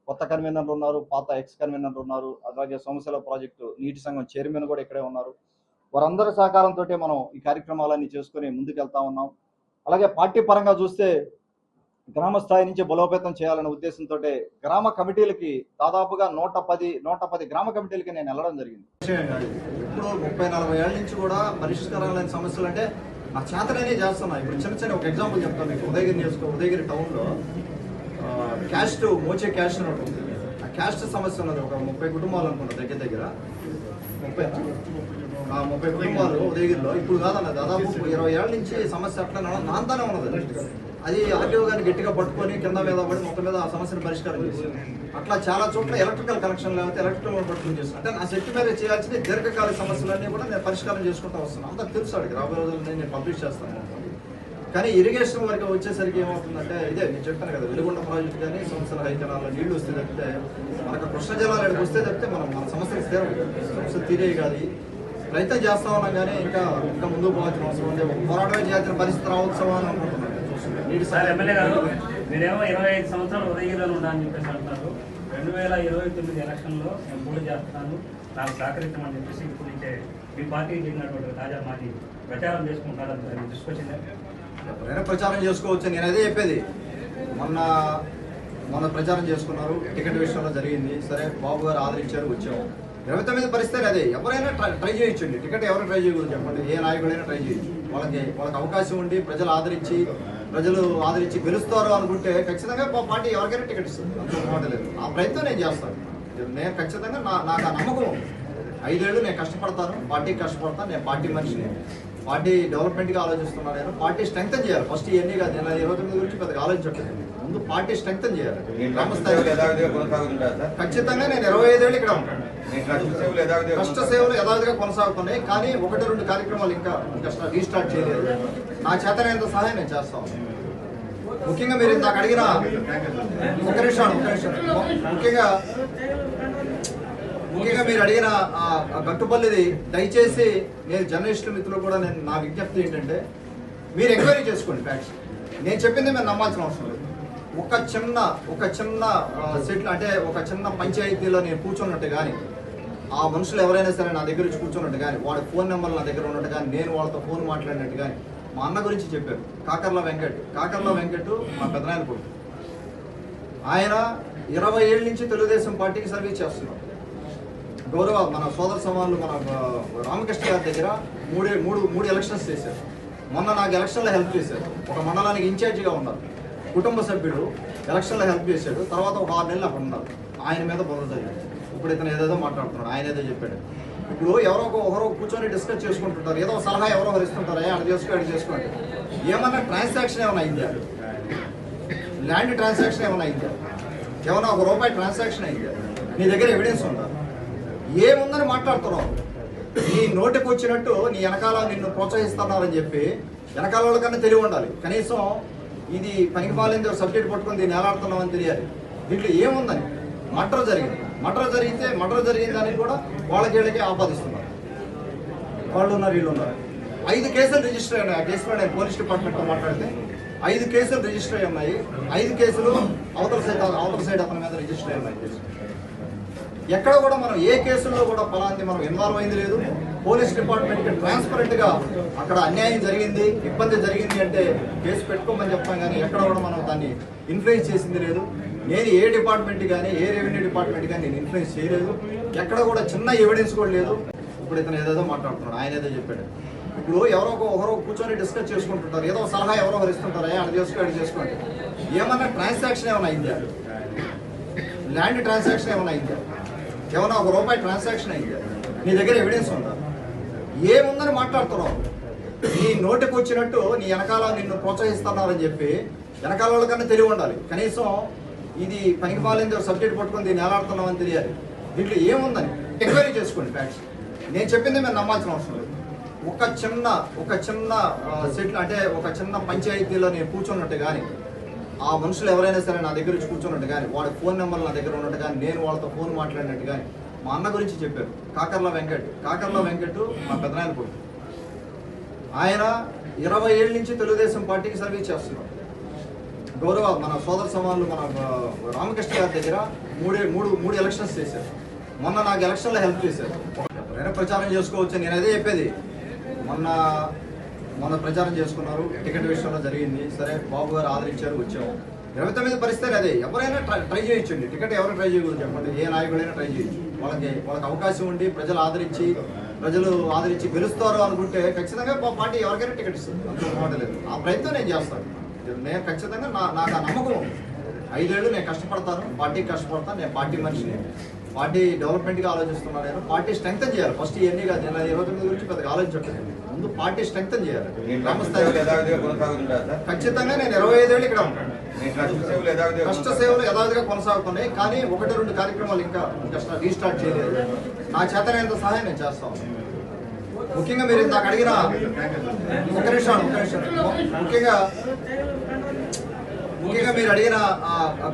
[SPEAKER 1] కొత్త కన్వీనర్లు ఉన్నారు, పాత ఎక్స్ కన్వీనర్లు ఉన్నారు. అలాగే సోమశల ప్రాజెక్టు నీటి సంఘం చైర్మన్ కూడా ఇక్కడే ఉన్నారు. వారందరి సహకారంతో మనం ఈ కార్యక్రమాలన్నీ చేసుకుని ముందుకెళ్తా ఉన్నాం. అలాగే పార్టీ పరంగా చూస్తే గ్రామ స్థాయి నుంచి బలోపేతం చేయాలనే ఉద్దేశంతో గ్రామ కమిటీలకి దాదాపుగా 110 గ్రామ కమిటీలకి నేను వెళ్ళడం జరిగింది. ఇప్పుడు 30-40 ఏళ్ళ నుంచి కూడా పరిష్కారం లేని సమస్యలు అంటే నా చేతనే చేస్తున్నా. ఇప్పుడు చిన్న ఒక ఎగ్జాంపుల్ చెప్తాను మీకు. ఉదయగిరి టౌన్లో మోచే క్యాస్ట్ అని ఉంటుంది. ఆ క్యాస్ట్ సమస్య ఉన్నది. ఒక 30 కుటుంబాలు అనుకుంటా, దగ్గర 30 కుటుంబాలు ఉదయగిరిలో. ఇప్పుడు కాదన్న, దాదాపు 20 ఏళ్ళ నుంచి సమస్య అట్లా నాంతానే ఉన్నది. అది ఆర్టీఓ గారిని గట్టిగా పట్టుకొని కింద మీద పడి మొత్తం మీద ఆ సమస్యను పరిష్కారం చేశారు. అట్లా చాలా చోట్ల ఎలక్ట్రికల్ కనెక్షన్ లేకపోతే ఎలక్ట్రికల్ పట్టుకుని చేస్తాను. అంటే నా శక్తి మీద చేయాల్సిన దీర్ఘకాలిక సమస్యలన్నీ కూడా నేను పరిష్కారం చేసుకుంటూ వస్తున్నాను. అంతా తెలుసు అడిగి రాబోయే రోజుల్లో నేను పబ్లిష్ చేస్తాను. కానీ ఇరిగేషన్ వరకు వచ్చేసరికి ఏమవుతుందంటే ఇదే నేను చెప్పాను కదా, వెలుగొండ ప్రాజెక్టు కానీ సంవత్సరాల హైకనాల్లో నీళ్లు వస్తే తప్పితే మనకు కృష్ణ జలాలు వస్తే తప్పితే మన సమస్యలు సమస్యలు తీరేవి కాదు. ప్రయత్నం చేస్తా ఉన్నాం కానీ ఇంకా ముందుకు పోవాల్సిన అవసరం ఉంది. పోరాటమే చేయాల్సిన పరిస్థితి రావచ్చు అని అనుకుంటున్నాను.
[SPEAKER 2] ఎమ్మెల్యే గారు మీరేమో 25 సంవత్సరాలు ఉదయగిరిలో ఉండాలని చెప్పేసి అంటున్నారు. 2029 ఎలక్షన్లో నేను పోటీ చేస్తున్నాను, నాకు సహకరించమని చెప్పేసి ఇప్పుడు నుంచే మీ పార్టీకి చెందినటువంటి తాజా మాది ప్రచారం చేసుకుంటారని తీసుకొచ్చింది.
[SPEAKER 1] ఎప్పుడైనా ప్రచారం చేసుకోవచ్చు. నేను అదే చెప్పేది. మొన్న ప్రచారం చేసుకున్నారు, టికెట్ విషయంలో జరిగింది. సరే బాబు గారు ఆదరించారు, వచ్చాము. 29 పరిస్థితి అదే. ఎవరైనా ట్రై చేయొచ్చండి. టికెట్ ఎవరు ట్రై చేయకూడదు చెప్పండి. ఏ నాయకుడైనా ట్రై చేయొచ్చు. వాళ్ళకి అవకాశం ఉండి ప్రజలు ఆదరించి గెలుస్తారు అనుకుంటే ఖచ్చితంగా పార్టీ ఎవరికైనా టికెట్ ఇస్తుంది. అంత లేదు. ఆ ప్రయత్నం నేను చేస్తాను. నేను ఖచ్చితంగా నాకు ఆ నమ్మకం. 5 ఏళ్ళు నేను కష్టపడతాను, పార్టీకి కష్టపడతాను. నేను పార్టీ మనిషిని, పార్టీ డెవలప్మెంట్గా ఆలోచిస్తున్నాను. నేను పార్టీ స్ట్రెంగ్తన్ చేయాలి. ఫస్ట్ ఇవన్నీ కాదు. నేను 29 గురించి పెద్దగా ఆలోచించట్లేదు. ముందు పార్టీ స్ట్రెంగ్తన్ చేయాలి. ఖచ్చితంగా నేను 25 ఏళ్ళు ఇక్కడ ఉంటాను. కష్ట సేవలు యథావిధిగా కొనసాగుతున్నాయి. కానీ 1-2 కార్యక్రమాలు ఇంకా రీస్టార్ట్ చేయలేదు. నా చేతనైనంత సహాయం నేను చేస్తాను. ముఖ్యంగా మీరు నాకు అడిగిన ఒక నిమిషం ముఖ్యంగా మీరు అడిగిన గట్టుపల్లిది దయచేసి నేను జర్నలిస్టుల మిత్రులు కూడా నా విజ్ఞప్తి ఏంటంటే మీరు ఎంక్వైరీ చేసుకోండి. ఫ్యాక్ట్స్ నేను చెప్పింది మీరు నమ్మాల్సిన అవసరం లేదు. ఒక చిన్న సెటిల్ అంటే ఒక చిన్న పంచాయతీలో నేను కూర్చున్నట్టు కానీ, ఆ మనుషులు ఎవరైనా సరే నా దగ్గర వచ్చి కూర్చున్నట్టు కానీ, వాళ్ళ ఫోన్ నెంబర్లు నా దగ్గర ఉన్నట్టు కానీ, నేను వాళ్ళతో ఫోన్ మాట్లాడినట్టు కానీ, మా అన్న గురించి చెప్పారు. కాకర్ల వెంకట్ మా పెదనాయన కొడుకు. ఆయన 20 ఏళ్ళ నుంచి తెలుగుదేశం పార్టీకి సర్వీస్ చేస్తున్నారు. మన సోదర సమానులు మన రామకృష్ణ గారి దగ్గర మూడు ఎలక్షన్స్ చేశారు. మొన్న నాకు ఎలక్షన్లో హెల్ప్ చేశారు. ఒక మండలానికి ఇన్ఛార్జిగా ఉన్నారు. కుటుంబ సభ్యుడు ఎలక్షన్లో హెల్ప్ చేశాడు. తర్వాత ఒక 6 నెలలు అక్కడ ఉన్నారు. ఆయన మీద బుర్ర జరిగింది. ఇప్పుడు ఇతను ఏదేదో మాట్లాడుతున్నాడు. ఆయన ఏదో చెప్పాడు. ఇప్పుడు ఒకరో కూర్చొని డిస్కస్ చేసుకుంటుంటారు. ఏదో సలహా ఎవరో ఇస్తుంటారు. అది చేసుకోండి. ఏమన్నా ట్రాన్సాక్షన్ ఏమైనా అయిందా? ల్యాండ్ ట్రాన్సాక్షన్ ఏమైనా అయిందా? ఏమన్నా ₹1 ట్రాన్సాక్షన్ అయిందా? నీ దగ్గర ఎవిడెన్స్ ఉందా? ఏముందని మాట్లాడుతున్నావు? నీ నోటికి వచ్చినట్టు నీ వెనకాల నిన్ను ప్రోత్సహిస్తున్నారని చెప్పి వెనకాల వాళ్ళకన్నా తెలివి ఉండాలి. కనీసం ఇది పనికి పాలేందో సబ్జెక్ట్ పట్టుకుని దీన్ని ఎలాడుతున్నామని తెలియాలి. దీంట్లో ఏముందని మర్డర్ జరిగిందని కూడా వీళ్ళకి ఆపాదిస్తున్నారు. వాళ్ళు ఉన్నారు, వీళ్ళు ఉన్నారు. 5 కేసులు రిజిస్టర్ అయినాయి. ఆ కేసులో నేను పోలీస్ డిపార్ట్మెంట్తో మాట్లాడితే 5 కేసులు రిజిస్టర్ అయి ఉన్నాయి. 5 కేసులు అవతల సైడ్ అతని మీద రిజిస్టర్ అయి ఉన్నాయి. ఎక్కడ కూడా మనం ఏ కేసుల్లో కూడా ఫలాన్ని మనం ఇన్వాల్వ్ అయింది లేదు. పోలీస్ డిపార్ట్మెంట్కి ట్రాన్స్పరెంట్గా అక్కడ అన్యాయం జరిగింది, ఇబ్బంది జరిగింది అంటే కేసు పెట్టుకోమని చెప్తాం. కానీ ఎక్కడ కూడా మనం దాన్ని ఇన్ఫ్లుయెన్స్ చేసింది లేదు. నేను ఏ డిపార్ట్మెంట్ కానీ ఏ రెవెన్యూ డిపార్ట్మెంట్ కానీ నేను ఇన్ఫ్లుయెన్స్ చేయలేదు. ఎక్కడ కూడా చిన్న ఎవిడెన్స్ కూడా లేదు. ఇప్పుడు ఇతను ఏదేదో మాట్లాడుతున్నాడు. ఆయన ఏదో చెప్పాడు. ఇప్పుడు ఒకరో కూర్చొని డిస్కస్ చేసుకుంటుంటారు. ఏదో సలహా ఎవరో ఇస్తుంటారు. అది చేసుకోండి. ఏమన్నా ట్రాన్సాక్షన్ ఏమైనా అయిందా? ల్యాండ్ ట్రాన్సాక్షన్ ఏమైనా అయిందా? ఏమన్నా ₹1 ట్రాన్సాక్షన్ అయిందా? నీ దగ్గర ఎవిడెన్స్ ఉందా? ఏముందని మాట్లాడుతున్నావు? నీ నోటికి వచ్చినట్టు నీ వెనకాల నిన్ను ప్రోత్సహిస్తున్నారని చెప్పి వెనకాల వాళ్ళకన్నా తెలివి ఉండాలి. కనీసం ఇది పనికి పాలేందో సబ్జెక్ట్ పట్టుకుని దీన్ని ఎలాడుతున్నామని తెలియాలి. దీంట్లో ఏముందని ఎంక్వైరీ చేసుకోండి. ఫ్యాక్ట్స్ నేను చెప్పింది మీరు నమ్మాల్సిన అవసరం లేదు. ఒక చిన్న సెటిల్ అంటే ఒక చిన్న పంచాయతీలో నేను కూర్చున్నట్టు కానీ, ఆ మనుషులు ఎవరైనా సరే నా దగ్గర వచ్చి కూర్చున్నట్టు కానీ, వాళ్ళ ఫోన్ నెంబర్లు నా దగ్గర ఉన్నట్టు కానీ, నేను వాళ్ళతో ఫోన్ మాట్లాడినట్టు కానీ, మా అన్న గురించి చెప్పారు. కాకర్ల వెంకట్ మా పెదనాయన కొడుకు. ఆయన 20 ఏళ్ళ నుంచి తెలుగుదేశం పార్టీకి సర్వీస్ చేస్తున్నారు. మన సోదర సమానులు మన రామకృష్ణ గారి దగ్గర మూడు ఎలక్షన్స్ చేశారు. మొన్న నాకు ఎలక్షన్లో హెల్ప్ చేశారు. ఎవరైనా ప్రచారం చేసుకోవచ్చు. నేను అదే చెప్పేది. మొన్న ప్రచారం చేసుకున్నారు. టికెట్ విషయంలో జరిగింది. సరే బాబు గారు ఆదరించారు, వచ్చాము. 29 పరిస్థితి అదే. ఎవరైనా ట్రై చేయొచ్చండి. టికెట్ ఎవరు ట్రై చేయకూడదు చెప్పండి. ఏ నాయకుడైనా ట్రై చేయొచ్చు. వాళ్ళకి అవకాశం ఉండి ప్రజలు ఆదరించి గెలుస్తారు అనుకుంటే ఖచ్చితంగా పార్టీ ఎవరికైనా టికెట్ ఇస్తుంది. అంత లేదు. ఆ ప్రయత్నం నేను చేస్తాను. నేను ఖచ్చితంగా నాకు ఆ నమ్మకం. 5 ఏళ్ళు నేను కష్టపడతాను, పార్టీకి కష్టపడతాను. నేను పార్టీ మనిషిని, పార్టీ డెవలప్మెంట్గా ఆలోచిస్తున్నారు. నేను పార్టీ స్ట్రెంగ్తన్ చేయాలి. ఫస్ట్ ఇవన్నీ కాదు, నేను 29 గురించి పెద్దగా ఆలోచించట్లేదు. ముందు పార్టీ స్ట్రెంగ్తన్ చేయాలి. ఖచ్చితంగా నేను 25 ఏళ్ళు ఇక్కడ ఉంటాను. కష్ట సేవలు యథావిధిగా కొనసాగుతున్నాయి. కానీ 1-2 కార్యక్రమాలు ఇంకా రీస్టార్ట్ చేయలేదు. నా చేతనైనంత సహాయం నేను చేస్తాను. ముఖ్యంగా మీరు ఇందాక అడిగిన ఒక నిమిషం ముఖ్యంగా మీరు అడిగిన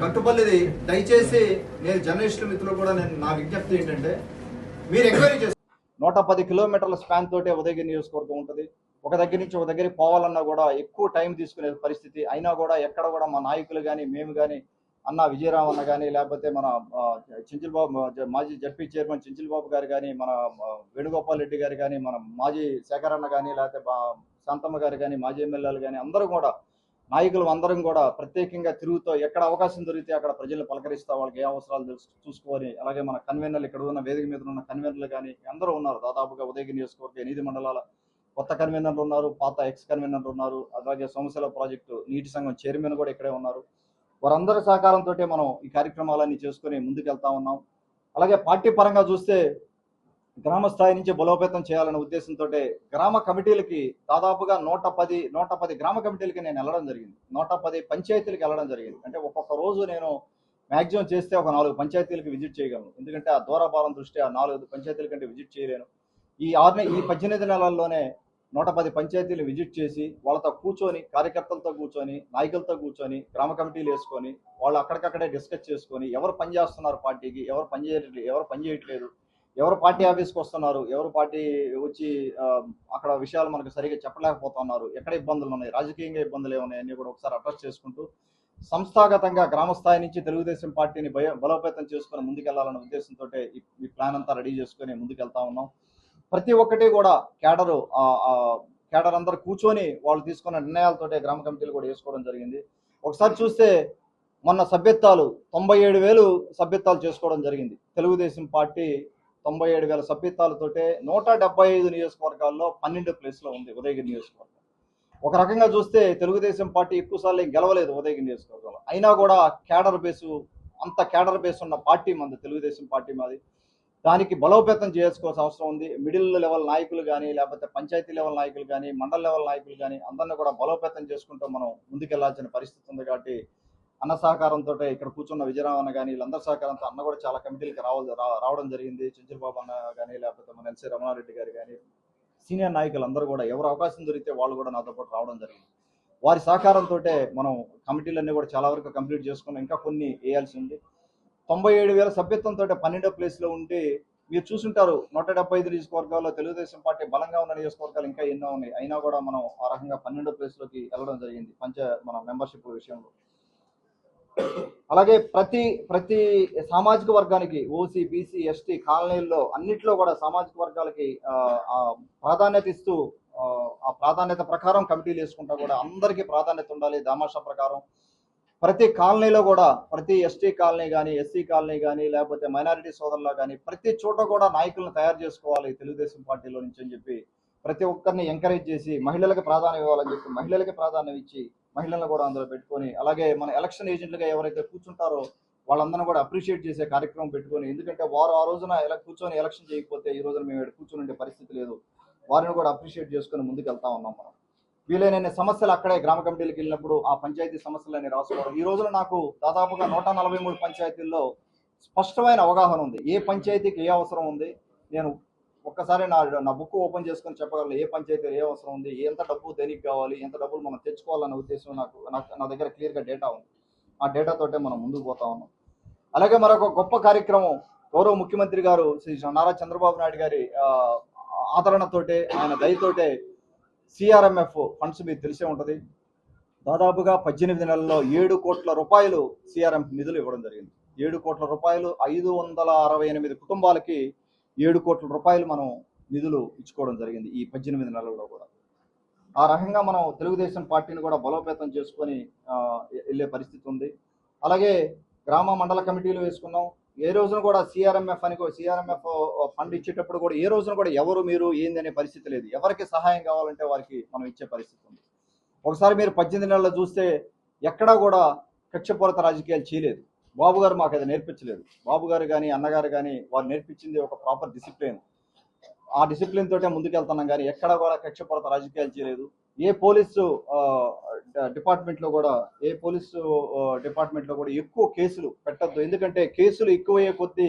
[SPEAKER 1] గట్టుపల్లిది, దయచేసి నేను జర్నలిస్టుల మిత్రులు కూడా నా విజ్ఞప్తి ఏంటంటే, మీరు ఎంక్వైరీ చేస్తారు. 110 కిలోమీటర్ల స్పాన్ తోటే ఉదయగిరి నియోజకవర్గం ఉంటుంది. ఒక దగ్గర నుంచి ఒక దగ్గరికి పోవాలన్నా కూడా ఎక్కువ టైం తీసుకునే పరిస్థితి. అయినా కూడా ఎక్కడ కూడా మా నాయకులు కానీ మేము కానీ అన్న విజయరామ్ అన్న కానీ, లేకపోతే మన చించిల్ బాబు మాజీ జడ్పీ చైర్మన్ చించిల్ బాబు గారు కానీ, మన వేణుగోపాల్ రెడ్డి గారు కానీ, మన మాజీ శేఖర్ అన్న కానీ, లేకపోతే శాంతమ్మ గారు కానీ, మాజీ ఎమ్మెల్యేలు కానీ, అందరూ కూడా నాయకులు అందరం కూడా ప్రత్యేకంగా తిరుగుతూ ఎక్కడ అవకాశం దొరికితే అక్కడ ప్రజలు పలకరిస్తా, వాళ్ళకి ఏ అవసరాలు చూసుకొని, అలాగే మన కన్వీనర్లు ఇక్కడ ఉన్న వేదిక మీద ఉన్న కన్వీనర్లు కానీ అందరూ ఉన్నారు. దాదాపుగా ఉదయగిరి నియోజకవర్గ 8 మండలాల కొత్త కన్వీనర్లు ఉన్నారు, పాత ఎక్స్ కన్వీనర్లు ఉన్నారు. అలాగే సోమశిల ప్రాజెక్టు నీటి సంఘం చైర్మన్ కూడా ఇక్కడే ఉన్నారు. వారందరి సహకారంతో మనం ఈ కార్యక్రమాలన్నీ చేసుకుని ముందుకెళ్తా ఉన్నాం. అలాగే పార్టీ పరంగా చూస్తే గ్రామ స్థాయి నుంచి బలోపేతం చేయాలనే ఉద్దేశంతో గ్రామ కమిటీలకి దాదాపుగా 110 గ్రామ కమిటీలకి నేను వెళ్ళడం జరిగింది. 110 పంచాయతీలకు వెళ్ళడం జరిగింది. అంటే ఒక్కొక్క రోజు నేను మ్యాక్సిమం చేస్తే ఒక 4 పంచాయతీలకు విజిట్ చేయగలను. ఎందుకంటే ఆ దూరభారం దృష్ట్యా 4 పంచాయతీల కంటే విజిట్ చేయలేను. ఈ 18 నెలల్లోనే 110 పంచాయతీలు విజిట్ చేసి వాళ్ళతో కూర్చొని, కార్యకర్తలతో కూర్చొని, నాయకులతో కూర్చొని, గ్రామ కమిటీలు వేసుకొని వాళ్ళు అక్కడికక్కడే డిస్కస్ చేసుకొని ఎవరు పని చేస్తున్నారు పార్టీకి, ఎవరు పని చేయట్లేదు, ఎవరు పార్టీ ఆఫీస్కి వస్తున్నారు, ఎవరు పార్టీ వచ్చి అక్కడ విషయాలు మనకు సరిగా చెప్పలేకపోతున్నారు, ఎక్కడ ఇబ్బందులు ఉన్నాయి, రాజకీయంగా ఇబ్బందులు ఏమున్నాయి అన్నీ కూడా ఒకసారి అడ్రస్ చేసుకుంటూ సంస్థాగతంగా గ్రామ స్థాయి నుంచి తెలుగుదేశం పార్టీని బలోపేతం చేసుకుని ముందుకెళ్లాలనే ఉద్దేశంతో ఈ ప్లాన్ అంతా రెడీ చేసుకుని ముందుకెళ్తా ఉన్నాం. ప్రతి ఒక్కటి కూడా కేడర్ అందరు కూర్చొని వాళ్ళు తీసుకున్న నిర్ణయాలతోటే గ్రామ కమిటీలు కూడా వేసుకోవడం జరిగింది. ఒకసారి చూస్తే మొన్న సభ్యత్వాలు 97,000 సభ్యత్వాలు చేసుకోవడం జరిగింది. తెలుగుదేశం పార్టీ 97,000 సభ్యత్వాలతోటే 175 నియోజకవర్గాల్లో 12 ప్లేస్లో ఉంది ఉదయగిరి నియోజకవర్గం. ఒక రకంగా చూస్తే తెలుగుదేశం పార్టీ ఎక్కువసార్లు గెలవలేదు ఉదయగిరి నియోజకవర్గంలో. అయినా కూడా కేడర్ బేస్ ఉన్న పార్టీ మంది తెలుగుదేశం పార్టీ మాది. దానికి బలోపేతం చేసుకోవాల్సిన అవసరం ఉంది. మిడిల్ లెవెల్ నాయకులు కానీ, లేకపోతే పంచాయతీ లెవెల్ నాయకులు కానీ, మండల లెవెల్ నాయకులు కానీ అందరినీ కూడా బలోపేతం చేసుకుంటూ మనం ముందుకెళ్లాల్సిన పరిస్థితి ఉంది. కాబట్టి అన్న సహకారంతో ఇక్కడ కూర్చున్న విజయరామ్ అన్న కానీ వీళ్ళందరి సహకారంతో అన్న కూడా చాలా కమిటీలకు రావడం జరిగింది. చించిల్ బాబు అన్న కానీ, లేకపోతే మన ఎల్సీ రమణారెడ్డి గారు కానీ, సీనియర్ నాయకులు అందరూ కూడా ఎవరు అవకాశం దొరికితే వాళ్ళు కూడా నాతో పాటు రావడం జరిగింది. వారి సహకారంతో మనం కమిటీలన్నీ కూడా చాలా వరకు కంప్లీట్ చేసుకున్నాం. ఇంకా కొన్ని వేయాల్సి ఉంది. 97,000 సభ్యత్వంతో 12వ ప్లేస్లో ఉంటే మీరు చూసుంటారు. 175 నియోజకవర్గాల్లో తెలుగుదేశం పార్టీ బలంగా ఉన్న నియోజకవర్గాలు ఇంకా ఎన్నో ఉన్నాయి. అయినా కూడా మనం ఆ రకంగా 12వ ప్లేస్లోకి వెళ్ళడం జరిగింది మన మెంబర్షిప్ విషయంలో. అలాగే ప్రతి సామాజిక వర్గానికి ఓసీ, బీసీ, ఎస్టీ కాలనీల్లో అన్నిట్లో కూడా సామాజిక వర్గాలకి ప్రాధాన్యత ఇస్తూ ఆ ప్రాధాన్యత ప్రకారం కమిటీలు వేసుకుంటా కూడా అందరికీ ప్రాధాన్యత ఉండాలి. దామాషా ప్రకారం ప్రతి కాలనీలో కూడా, ప్రతి ఎస్టీ కాలనీ కానీ, ఎస్సీ కాలనీ కానీ, లేకపోతే మైనారిటీ సోదరులు కానీ ప్రతి చోట కూడా నాయకులను తయారు చేసుకోవాలి తెలుగుదేశం పార్టీలో నుంచి అని చెప్పి ప్రతి ఒక్కరిని ఎంకరేజ్ చేసి మహిళలకు ప్రాధాన్యం ఇవ్వాలని చెప్పి మహిళలకి ప్రాధాన్యం ఇచ్చి మహిళలను కూడా అందులో పెట్టుకొని, అలాగే మన ఎలక్షన్ ఏజెంట్లుగా ఎవరైతే కూర్చుంటారో వాళ్ళందరూ కూడా అప్రిషియేట్ చేసే కార్యక్రమం పెట్టుకొని, ఎందుకంటే వారు ఆ రోజున కూర్చొని ఎలక్షన్ చేయకపోతే ఈ రోజున మేము కూర్చొని ఉండే పరిస్థితి లేదు. వారిని కూడా అప్రిషియేట్ చేసుకొని ముందుకు వెళ్తా ఉన్నాం. మనం వీలైన సమస్యలు అక్కడే గ్రామ కమిటీలకు వెళ్ళినప్పుడు ఆ పంచాయతీ సమస్యలని రాసుకోవడం. ఈ రోజున నాకు దాదాపుగా 143 పంచాయతీల్లో స్పష్టమైన అవగాహన ఉంది. ఏ పంచాయతీకి ఏ అవసరం ఉంది, నేను ఒక్కసారి నా బుక్ ఓపెన్ చేసుకొని చెప్పగలను. ఏ పంచాయతీలో ఏ అవసరం ఉంది, ఎంత డబ్బు దేనికి కావాలి, ఎంత డబ్బులు మనం తెచ్చుకోవాలనే ఉద్దేశం నా దగ్గర క్లియర్గా డేటా ఉంది. ఆ డేటాతోటే మనం ముందుకు పోతా ఉన్నాం. అలాగే మరొక గొప్ప కార్యక్రమం గౌరవ ముఖ్యమంత్రి గారు శ్రీ నారా చంద్రబాబు నాయుడు గారి ఆదరణతోటే, ఆయన దయతోటే సిఆర్ఎంఎఫ్ ఫండ్స్ మీకు తెలిసే ఉంటుంది. దాదాపుగా 18 నెలల్లో 7 కోట్ల రూపాయలు సిఆర్ఎంఎఫ్ నిధులు ఇవ్వడం జరిగింది. 7 కోట్ల రూపాయలు 568 కుటుంబాలకి 7 కోట్ల రూపాయలు మనం నిధులు ఇచ్చుకోవడం జరిగింది ఈ 18 నెలల్లో కూడా. ఆ రకంగా మనం తెలుగుదేశం పార్టీని కూడా బలోపేతం చేసుకొని వెళ్ళే పరిస్థితి ఉంది. అలాగే గ్రామ మండల కమిటీలు వేసుకున్నాం. ఏ రోజున కూడా సిఆర్ఎంఎఫ్ ఫండ్ ఇచ్చేటప్పుడు కూడా ఏ రోజున కూడా ఎవరు మీరు ఏంది అనే పరిస్థితి లేదు. ఎవరికి సహాయం కావాలంటే వారికి మనం ఇచ్చే పరిస్థితి ఉంది. ఒకసారి మీరు 18 నెలల్లో చూస్తే ఎక్కడా కూడా కక్షపూరిత రాజకీయాలు చేయలేదు. బాబు గారు మాకు అది నేర్పించలేదు. బాబు గారు కానీ అన్నగారు కానీ వారు నేర్పించింది ఒక ప్రాపర్ డిసిప్లిన్. ఆ డిసిప్లిన్ తోటే ముందుకెళ్తున్నాం కానీ ఎక్కడ కూడా కక్షపూరిత రాజకీయాలు చేయలేదు. ఏ పోలీసు డిపార్ట్మెంట్లో కూడా ఎక్కువ కేసులు పెట్టద్దు. ఎందుకంటే కేసులు ఎక్కువయ్యే కొద్దీ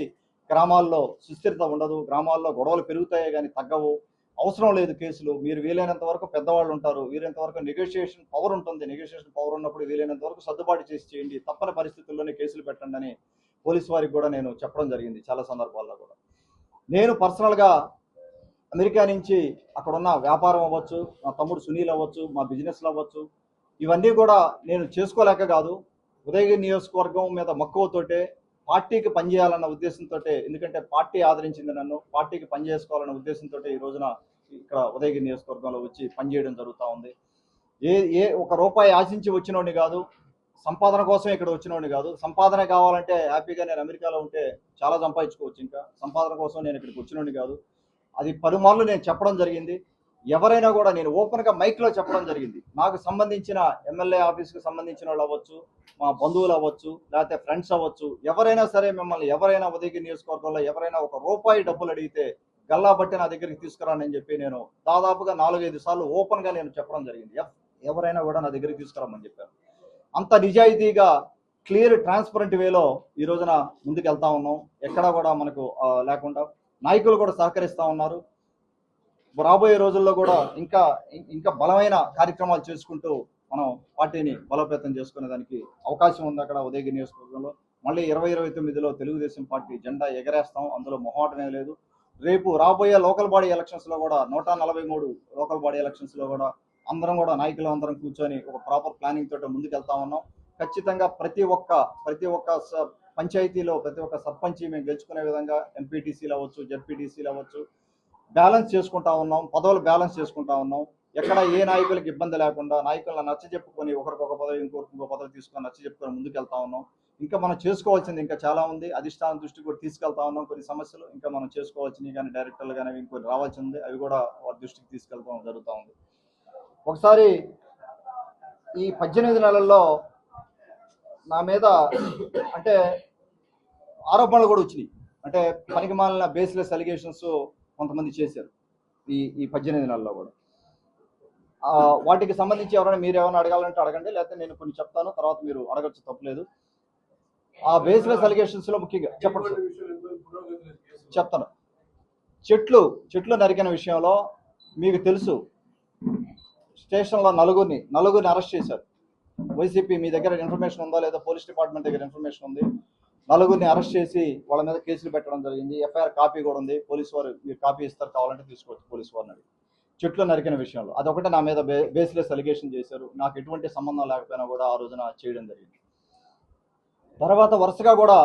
[SPEAKER 1] గ్రామాల్లో సుస్థిరత ఉండదు, గ్రామాల్లో గొడవలు పెరుగుతాయే కానీ తగ్గవు. అవసరం లేదు కేసులు. మీరు వీలైనంత వరకు పెద్దవాళ్ళు ఉంటారు, వీలైనంత వరకు నెగోషియేషన్ పవర్ ఉంటుంది. నెగోషియేషన్ పవర్ ఉన్నప్పుడు వీలైనంత వరకు సర్దుబాటు చేసి చేయండి, తప్పని పరిస్థితుల్లోనే కేసులు పెట్టండి అని పోలీసు వారికి కూడా నేను చెప్పడం జరిగింది చాలా సందర్భాల్లో కూడా. నేను పర్సనల్గా అమెరికా నుంచి అక్కడ ఉన్న వ్యాపారం అవ్వచ్చు, మా తమ్ముడు సునీల్ అవ్వచ్చు, మా బిజినెస్లు అవ్వచ్చు, ఇవన్నీ కూడా నేను చేసుకోలేక కాదు, ఉదయగిరి నియోజకవర్గం మీద మక్కువతోటే పార్టీకి పనిచేయాలన్న ఉద్దేశంతో, ఎందుకంటే పార్టీ ఆదరించింది నన్ను, పార్టీకి పనిచేసుకోవాలన్న ఉద్దేశంతో ఈ రోజున ఇక్కడ ఉదయగిరి నియోజకవర్గంలో వచ్చి పనిచేయడం జరుగుతూ ఉంది. ఏ ఒక రూపాయి ఆశించి వచ్చినోడిని కాదు, సంపాదన కోసం ఇక్కడ వచ్చినోడిని కాదు. సంపాదన కావాలంటే హ్యాపీగా నేను అమెరికాలో ఉంటే చాలా సంపాదించుకోవచ్చు. ఇంకా సంపాదన కోసం నేను ఇక్కడికి వచ్చినోడిని కాదు. అది పలుమార్లు నేను చెప్పడం జరిగింది. ఎవరైనా కూడా నేను ఓపెన్గా మైక్లో చెప్పడం జరిగింది. నాకు సంబంధించిన ఎమ్మెల్యే ఆఫీస్కి సంబంధించిన వాళ్ళు అవ్వచ్చు, మా బంధువులు అవ్వచ్చు, లేకపోతే ఫ్రెండ్స్ అవ్వచ్చు, ఎవరైనా సరే మిమ్మల్ని ఎవరైనా ఉదయగిరి నియోజకవర్గంలో ఎవరైనా ఒక రూపాయి డబ్బులు అడిగితే గల్లా బట్టి నా దగ్గరికి తీసుకురానని చెప్పి నేను దాదాపుగా 4-5 సార్లు ఓపెన్గా నేను చెప్పడం జరిగింది. ఎవరైనా కూడా నా దగ్గరికి తీసుకురామని చెప్పాను. అంత నిజాయితీగా క్లియర్ ట్రాన్స్పరెంట్ వేలో ఈ రోజున ముందుకు వెళ్తా ఉన్నాం. ఎక్కడా కూడా మనకు లేకుండా నాయకులు కూడా సహకరిస్తూ ఉన్నారు. రాబోయే రోజుల్లో కూడా ఇంకా బలమైన కార్యక్రమాలు చేసుకుంటూ మనం పార్టీని బలోపేతం చేసుకునే దానికి అవకాశం ఉంది. అక్కడ ఉదయగిరి నియోజకవర్గంలో మళ్ళీ 2029లో తెలుగుదేశం పార్టీ జెండా ఎగరేస్తాం, అందులో మొహమాటమే లేదు. రేపు రాబోయే లోకల్ బాడీ ఎలక్షన్స్లో కూడా 143 లోకల్ బాడీ ఎలక్షన్స్లో కూడా అందరం కూడా నాయకులు అందరం కూర్చొని ఒక ప్రాపర్ ప్లానింగ్ తోటి ముందుకు వెళ్తా ఉన్నాం. ఖచ్చితంగా ప్రతి ఒక్క పంచాయతీలో ప్రతి ఒక్క సర్పంచి మేము గెలుచుకునే విధంగా ఎంపీటీసీలు అవ్వచ్చు, జెడ్పీటీసీలు అవ్వచ్చు, బ్యాలెన్స్ చేసుకుంటా ఉన్నాం, పదవులు బ్యాలెన్స్ చేసుకుంటా ఉన్నాం. ఎక్కడ ఏ నాయకులకు ఇబ్బంది లేకుండా నాయకులను నచ్చజెప్పుకొని ఒకరికొక పదవి ఇంకో పదవి తీసుకొని నచ్చజెప్పుకొని ముందుకు వెళ్తా ఉన్నాం. ఇంకా మనం చేసుకోవాల్సింది ఇంకా చాలా ఉంది. అధిష్టానం దృష్టికి కూడా తీసుకెళ్తా ఉన్నాం. కొన్ని సమస్యలు ఇంకా మనం చేసుకోవాల్సినవి కానీ డైరెక్టర్లు కానీ ఇంకొన్ని రావాల్సింది, అవి కూడా వారి దృష్టికి తీసుకెళ్తాం జరుగుతూ ఉంది. ఒకసారి ఈ 18 నెలల్లో నా మీద అంటే ఆరోపణలు కూడా వచ్చినాయి. అంటే పనికిమాలిన బేస్లెస్ అలిగేషన్స్ కొంతమంది చేశారు ఈ 18 నెలల్లో కూడా. వాటికి సంబంధించి ఎవరైనా మీరు ఏమైనా అడగాలంటే అడగండి, లేకపోతే నేను కొన్ని చెప్తాను, తర్వాత మీరు అడగచ్చు, తప్పలేదు. ఆ బేస్లెస్ అలిగేషన్స్లో ముఖ్యంగా చెప్తాను. చెట్లు నరికిన విషయంలో మీకు తెలుసు, స్టేషన్లో నలుగురిని అరెస్ట్ చేశారు. వైసీపీ మీ దగ్గర ఇన్ఫర్మేషన్ ఉందా లేదా? పోలీస్ డిపార్ట్మెంట్ దగ్గర ఇన్ఫర్మేషన్ ఉంది. నలుగురిని అరెస్ట్ చేసి వాళ్ళ మీద కేసులు పెట్టడం జరిగింది. ఎఫ్ఐఆర్ కాపీ కూడా ఉంది. పోలీసు వారు మీరు కాపీ ఇస్తారు, కావాలంటే తీసుకోవచ్చు పోలీసు వారిని అడిగి. చెట్లు నరికిన విషయంలో అదొకటే నా మీద బేస్లెస్ అలిగేషన్ చేశారు. నాకు ఎటువంటి సంబంధం లేకపోయినా కూడా ఆ రోజున చేయడం జరిగింది. తర్వాత వరుసగా కూడా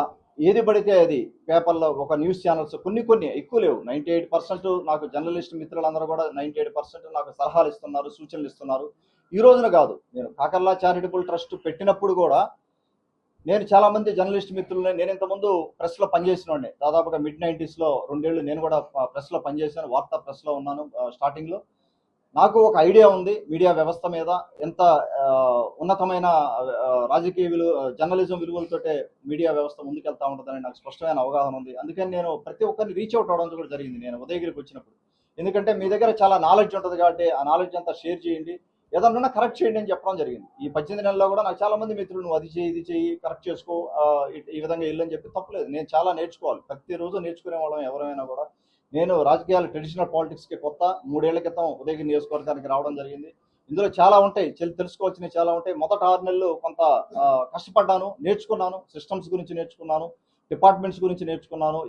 [SPEAKER 1] ఏది పడితే అది పేపర్లో ఒక న్యూస్ ఛానల్స్ కొన్ని ఎక్కువ లేవు, 98% నాకు జర్నలిస్ట్ మిత్రులందరూ కూడా 98% నాకు సలహాలు ఇస్తున్నారు, సూచనలు ఇస్తున్నారు. ఈ రోజున కాదు, నేను కాకర్లా చారిటబుల్ ట్రస్ట్ పెట్టినప్పుడు కూడా నేను చాలా మంది జర్నలిస్ట్ మిత్రులని, నేను ఇంతకుముందు ప్రెస్లో పనిచేసినోడిని, దాదాపుగా mid-90sలో 2 ఏళ్ళు నేను కూడా ప్రెస్లో పనిచేశాను, వార్తా ప్రెస్లో ఉన్నాను. స్టార్టింగ్లో నాకు ఒక ఐడియా ఉంది మీడియా వ్యవస్థ మీద, ఎంత ఉన్నతమైన రాజకీయ జర్నలిజం విలువలతోటే మీడియా వ్యవస్థ ముందుకెళ్తా ఉంటుందని నాకు స్పష్టమైన అవగాహన ఉంది. అందుకని నేను ప్రతి ఒక్కరిని రీచ్ అవుట్ అవడం కూడా జరిగింది నేను ఉదయగిరికి వచ్చినప్పుడు. ఎందుకంటే మీ దగ్గర చాలా నాలెడ్జ్ ఉంటుంది కాబట్టి ఆ నాలెడ్జ్ అంతా షేర్ చేయండి, ఏదన్నా కరెక్ట్ చేయండి అని చెప్పడం జరిగింది. ఈ 18 నెలల్లో కూడా నాకు చాలా మంది మిత్రులు నువ్వు అది చేయి, ఇది చేయి, కరెక్ట్ చేసుకో, ఈ విధంగా వెళ్ళని చెప్పి తప్పలేదు. నేను చాలా నేర్చుకోవాలి, ప్రతిరోజు నేర్చుకునే వాళ్ళం ఎవరైనా కూడా. నేను రాజకీయాలు ట్రెడిషనల్ పాలిటిక్స్కి కొత్త, 3 ఏళ్ల క్రితం ఉదయగిరి నియోజకవర్గానికి రావడం జరిగింది. ఇందులో చాలా ఉంటాయి, తెలుసుకోవాల్సినవి చాలా ఉంటాయి. మొదట 6 నెలలు కొంత కష్టపడ్డాను, నేర్చుకున్నాను, సిస్టమ్స్ గురించి నేర్చుకున్నాను, డిపార్ట్మెంట్స్ గురించి నేర్చుకున్నాను,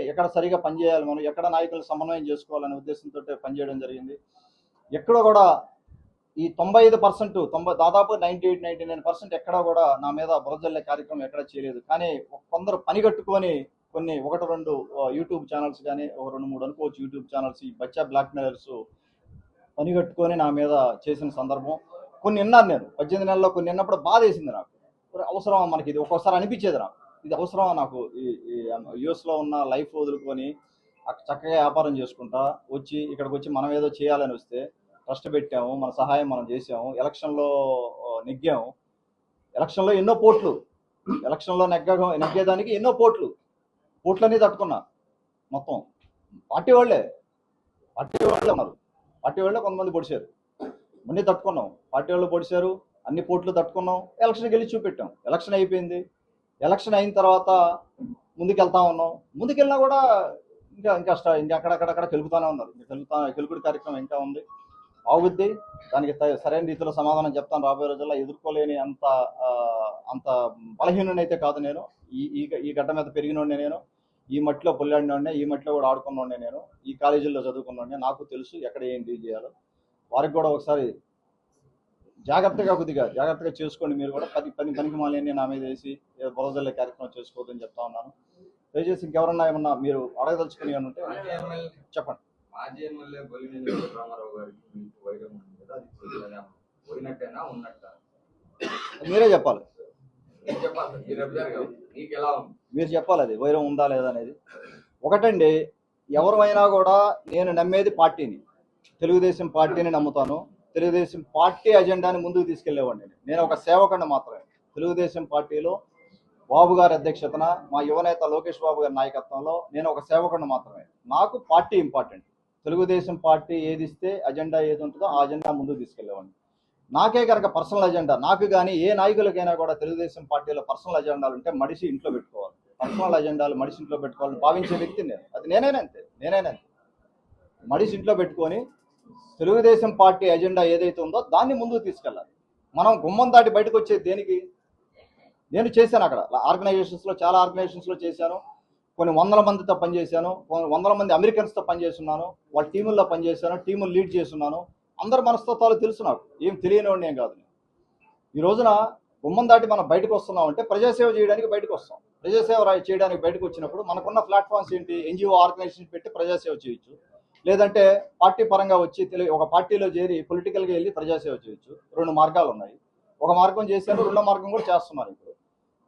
[SPEAKER 1] ఎక్కడ సరిగా పనిచేయాలి, మనం ఎక్కడ నాయకులు సమన్వయం చేసుకోవాలనే ఉద్దేశంతో పనిచేయడం జరిగింది. ఎక్కడో కూడా ఈ 95% దాదాపు 98-99% ఎక్కడా కూడా నా మీద బురదల్లే కార్యక్రమం ఎక్కడ చేయలేదు. కానీ కొందరు పని కట్టుకొని కొన్ని 1-2 యూట్యూబ్ ఛానల్స్ కానీ, 2-3 అనుకోవచ్చు యూట్యూబ్ ఛానల్స్, ఈ బచ్చా బ్లాక్ మెయిలర్స్ పని కట్టుకొని నా మీద చేసిన సందర్భం కొన్ని విన్నాను. నేను 18 నెలల్లో కొన్ని విన్నప్పుడు బాధ వేసింది నాకు. అవసరమా మనకి ఇది? ఒక్కోసారి అనిపించేది నాకు, ఇది అవసరమా నాకు? ఈ యూఎస్లో ఉన్న లైఫ్ వదులుకొని చక్కగా వ్యాపారం చేసుకుంటా వచ్చి ఇక్కడికి వచ్చి మనం ఏదో చేయాలని వస్తే ట్రస్ట్ పెట్టాము, మన సహాయం మనం చేసాము, ఎలక్షన్లో నెగ్గాము, ఎలక్షన్లో ఎన్నో పోట్లు ఎలక్షన్లో నెగ్గేదానికి ఎన్నో పోట్లన్నీ తట్టుకున్నా. మొత్తం పార్టీ వాళ్ళే ఉన్నారు. పార్టీ వాళ్ళే కొంతమంది పొడిచారు, అన్నీ తట్టుకున్నాం. పార్టీ వాళ్ళు పొడిచారు, అన్ని పోట్లు తట్టుకున్నాం. ఎలక్షన్కి వెళ్ళి చూపెట్టాం. ఎలక్షన్ అయిపోయింది. ఎలక్షన్ అయిన తర్వాత ముందుకెళ్తా ఉన్నాం. ముందుకెళ్ళినా కూడా ఇంకా అక్కడక్కడ కెలుపుతానే ఉన్నారు. కెలుకుడు కార్యక్రమం ఇంకా ఉంది, ఆగుద్ది. దానికి సరైన రీతిలో సమాధానం చెప్తాను రాబోయే రోజుల్లో. ఎదుర్కోలేని అంత బలహీనునైతే కాదు నేను. ఈ గడ్డ మీద పెరిగినోడినే నేను. ఈ మట్టిలో పొల్లాడినోడినే, ఈ మట్టిలో కూడా ఆడుకున్నోడినే నేను. ఈ కాలేజీల్లో చదువుకున్నోడినే. నాకు తెలుసు ఎక్కడ ఏం డీల్ చేయాలో. వారికి కూడా ఒకసారి జాగ్రత్తగా చేసుకోండి. మీరు కూడా పనికి మాలని నా మీద వేసి బురదల్లే కార్యక్రమం చేసుకోవద్దని చెప్తా ఉన్నాను. దయచేసి ఇంకెవరన్నా ఏమన్నా మీరు అడగదలుచుకుని ఉంటే చెప్పండి.
[SPEAKER 3] మాజీ ఎమ్మెల్యే బొలినేని రామారావు గారికి మీకు వైరం ఉంది కదా, అది పోయినట్టేనా ఉన్నట్టా?
[SPEAKER 1] మీరే చెప్పాలి.
[SPEAKER 3] చెప్పాలి, మీరు చెప్పారు కదా, మీకు ఎలా ఉంది?
[SPEAKER 1] మీరు చెప్పాలి అది వైరం ఉందా లేదా అనేది. ఒకటండి, ఎవరైనా కూడా నేను నమ్మేది పార్టీని, తెలుగుదేశం పార్టీని నమ్ముతాను. తెలుగుదేశం పార్టీ అజెండాని ముందుకు తీసుకెళ్లేవాడిని. నేను ఒక సేవకుడిని మాత్రమే. తెలుగుదేశం పార్టీలో బాబు గారి అధ్యక్షతన, మా యువనేత లోకేష్ బాబు గారి నాయకత్వంలో నేను ఒక సేవకుడిని మాత్రమే. నాకు పార్టీ ఇంపార్టెంట్. తెలుగుదేశం పార్టీ ఏది ఇస్తే, అజెండా ఏది ఉంటుందో ఆ అజెండా ముందుకు తీసుకెళ్లేవాడిని. నాకే కనుక పర్సనల్ అజెండా, నాకు కానీ ఏ నాయకులకైనా కూడా తెలుగుదేశం పార్టీలో పర్సనల్ అజెండాలు ఉంటే మడిసి ఇంట్లో పెట్టుకోవాలి. పర్సనల్ అజెండాలు మడిసి ఇంట్లో పెట్టుకోవాలని భావించే వ్యక్తి నేను. అది నేనైనా మడిసి ఇంట్లో పెట్టుకొని తెలుగుదేశం పార్టీ అజెండా ఏదైతే ఉందో దాన్ని ముందుకు తీసుకెళ్ళాలి. మనం గుమ్మం దాటి బయటకు వచ్చేది దేనికి? నేను చేశాను అక్కడ ఆర్గనైజేషన్స్లో, చాలా ఆర్గనైజేషన్స్లో చేశాను. కొన్ని వందల మందితో పనిచేశాను, కొన్ని వందల మంది అమెరికన్స్తో పనిచేస్తున్నాను, వాళ్ళ టీముల్లో పనిచేశాను, టీములు లీడ్ చేస్తున్నాను. అందరి మనస్తత్వాలు తెలుసు నాకు, ఏం తెలియనివాడిని ఏం కాదు. ఈ రోజున గుమ్మం దాటి మనం బయటకు వస్తున్నాం అంటే ప్రజాసేవ చేయడానికి బయటకు వస్తాం. ప్రజాసేవ చేయడానికి బయటకు వచ్చినప్పుడు మనకున్న ప్లాట్ఫామ్స్ ఏంటి? ఎన్జిఓ ఆర్గనైజేషన్ పెట్టి ప్రజాసేవ చేయొచ్చు, లేదంటే పార్టీ పరంగా వచ్చి ఒక పార్టీలో చేరి పొలిటికల్గా వెళ్ళి ప్రజాసేవ చేయొచ్చు. 2 మార్గాలు ఉన్నాయి. ఒక మార్గం చేశాను, 2వ మార్గం కూడా చేస్తున్నాను. ఇప్పుడు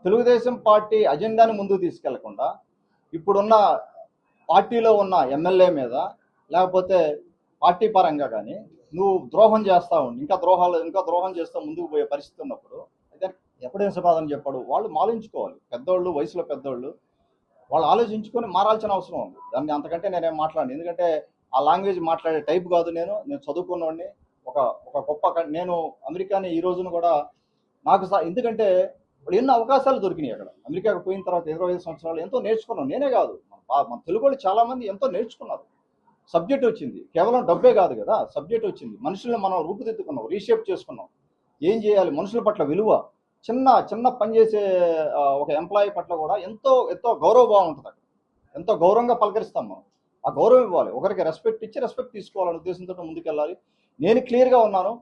[SPEAKER 1] తెలుగుదేశం పార్టీ అజెండాని ముందుకు తీసుకెళ్లకుండా ఇప్పుడున్న పార్టీలో ఉన్న ఎమ్మెల్యే మీద, లేకపోతే పార్టీ పరంగా కానీ నువ్వు ద్రోహం చేస్తా ఉండి ఇంకా ద్రోహం చేస్తూ ముందుకు పోయే పరిస్థితి ఉన్నప్పుడు అయితే ఎప్పుడేం సమాధానం చెప్పాడు? వాళ్ళు ఆలోచించుకోవాలి. పెద్దోళ్ళు, వయసులో పెద్దోళ్ళు, వాళ్ళు ఆలోచించుకొని మారాల్సిన అవసరం ఉంది. దాన్ని అంతకంటే నేనేం మాట్లాడను. ఎందుకంటే ఆ లాంగ్వేజ్ మాట్లాడే టైప్ కాదు నేను. చదువుకున్నవాడిని. ఒక గొప్ప నేను అమెరికాని ఈ రోజున కూడా నాకు ఎందుకంటే ఇప్పుడు ఎన్నో అవకాశాలు దొరికినాయి అక్కడ. అమెరికాకు పోయిన తర్వాత 25 సంవత్సరాలు ఎంతో నేర్చుకున్నాం. నేనే కాదు, మన తెలుగు వాళ్ళు చాలామంది ఎంతో నేర్చుకున్నారు. సబ్జెక్ట్ వచ్చింది, కేవలం డబ్బే కాదు కదా, సబ్జెక్ట్ వచ్చింది. మనుషుల్ని మనం రూపుదిద్దుకున్నాం, రీషేప్ చేసుకున్నాం. ఏం చేయాలి, మనుషుల పట్ల విలువ, చిన్న పని చేసే ఒక ఎంప్లాయీ పట్ల కూడా ఎంతో గౌరవభావం ఉంటుంది. ఎంతో గౌరవంగా పలకరిస్తాం మనం. ఆ గౌరవం ఇవ్వాలి. ఒకరికి రెస్పెక్ట్ ఇచ్చి రెస్పెక్ట్ తీసుకోవాలనే ఉద్దేశంతో ముందుకెళ్ళాలి. నేను క్లియర్గా ఉన్నాను.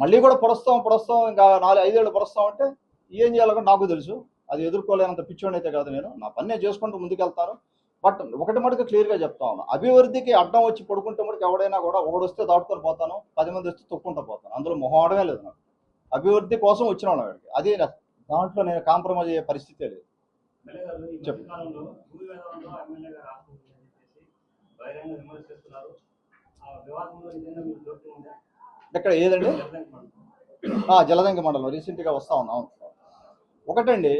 [SPEAKER 1] మళ్ళీ కూడా పొడుస్తాం, ఇంకా 4-5 ఏళ్ళు పొడుస్తాం అంటే ఏం చేయాలో నాకు తెలుసు. అది ఎదుర్కోలేనంత పిచ్చోని అయితే కాదు నేను. నా పని నేను చేసుకుంటూ ముందుకెళ్తాను. బట్ ఒకటి మటుకు క్లియర్గా చెప్తా ఉన్నాను, అభివృద్ధికి అడ్డం వచ్చి పడుకుంటే మటుకు ఎవడైనా కూడా ఒకడు వస్తే దాటుకొని పోతాను, 10 మంది వస్తే తొక్కుంటూ పోతాను. అందులో మొహమాడమే లేదు నాకు. అభివృద్ధి కోసం వచ్చిన వాళ్ళకి అది దాంట్లో నేను కాంప్రమైజ్ అయ్యే పరిస్థితే లేదు. చెప్పు. ఇక్కడ ఏదండి? జలదంకి మండలం రీసెంట్గా వస్తా ఉన్నాం. ఒకటండి,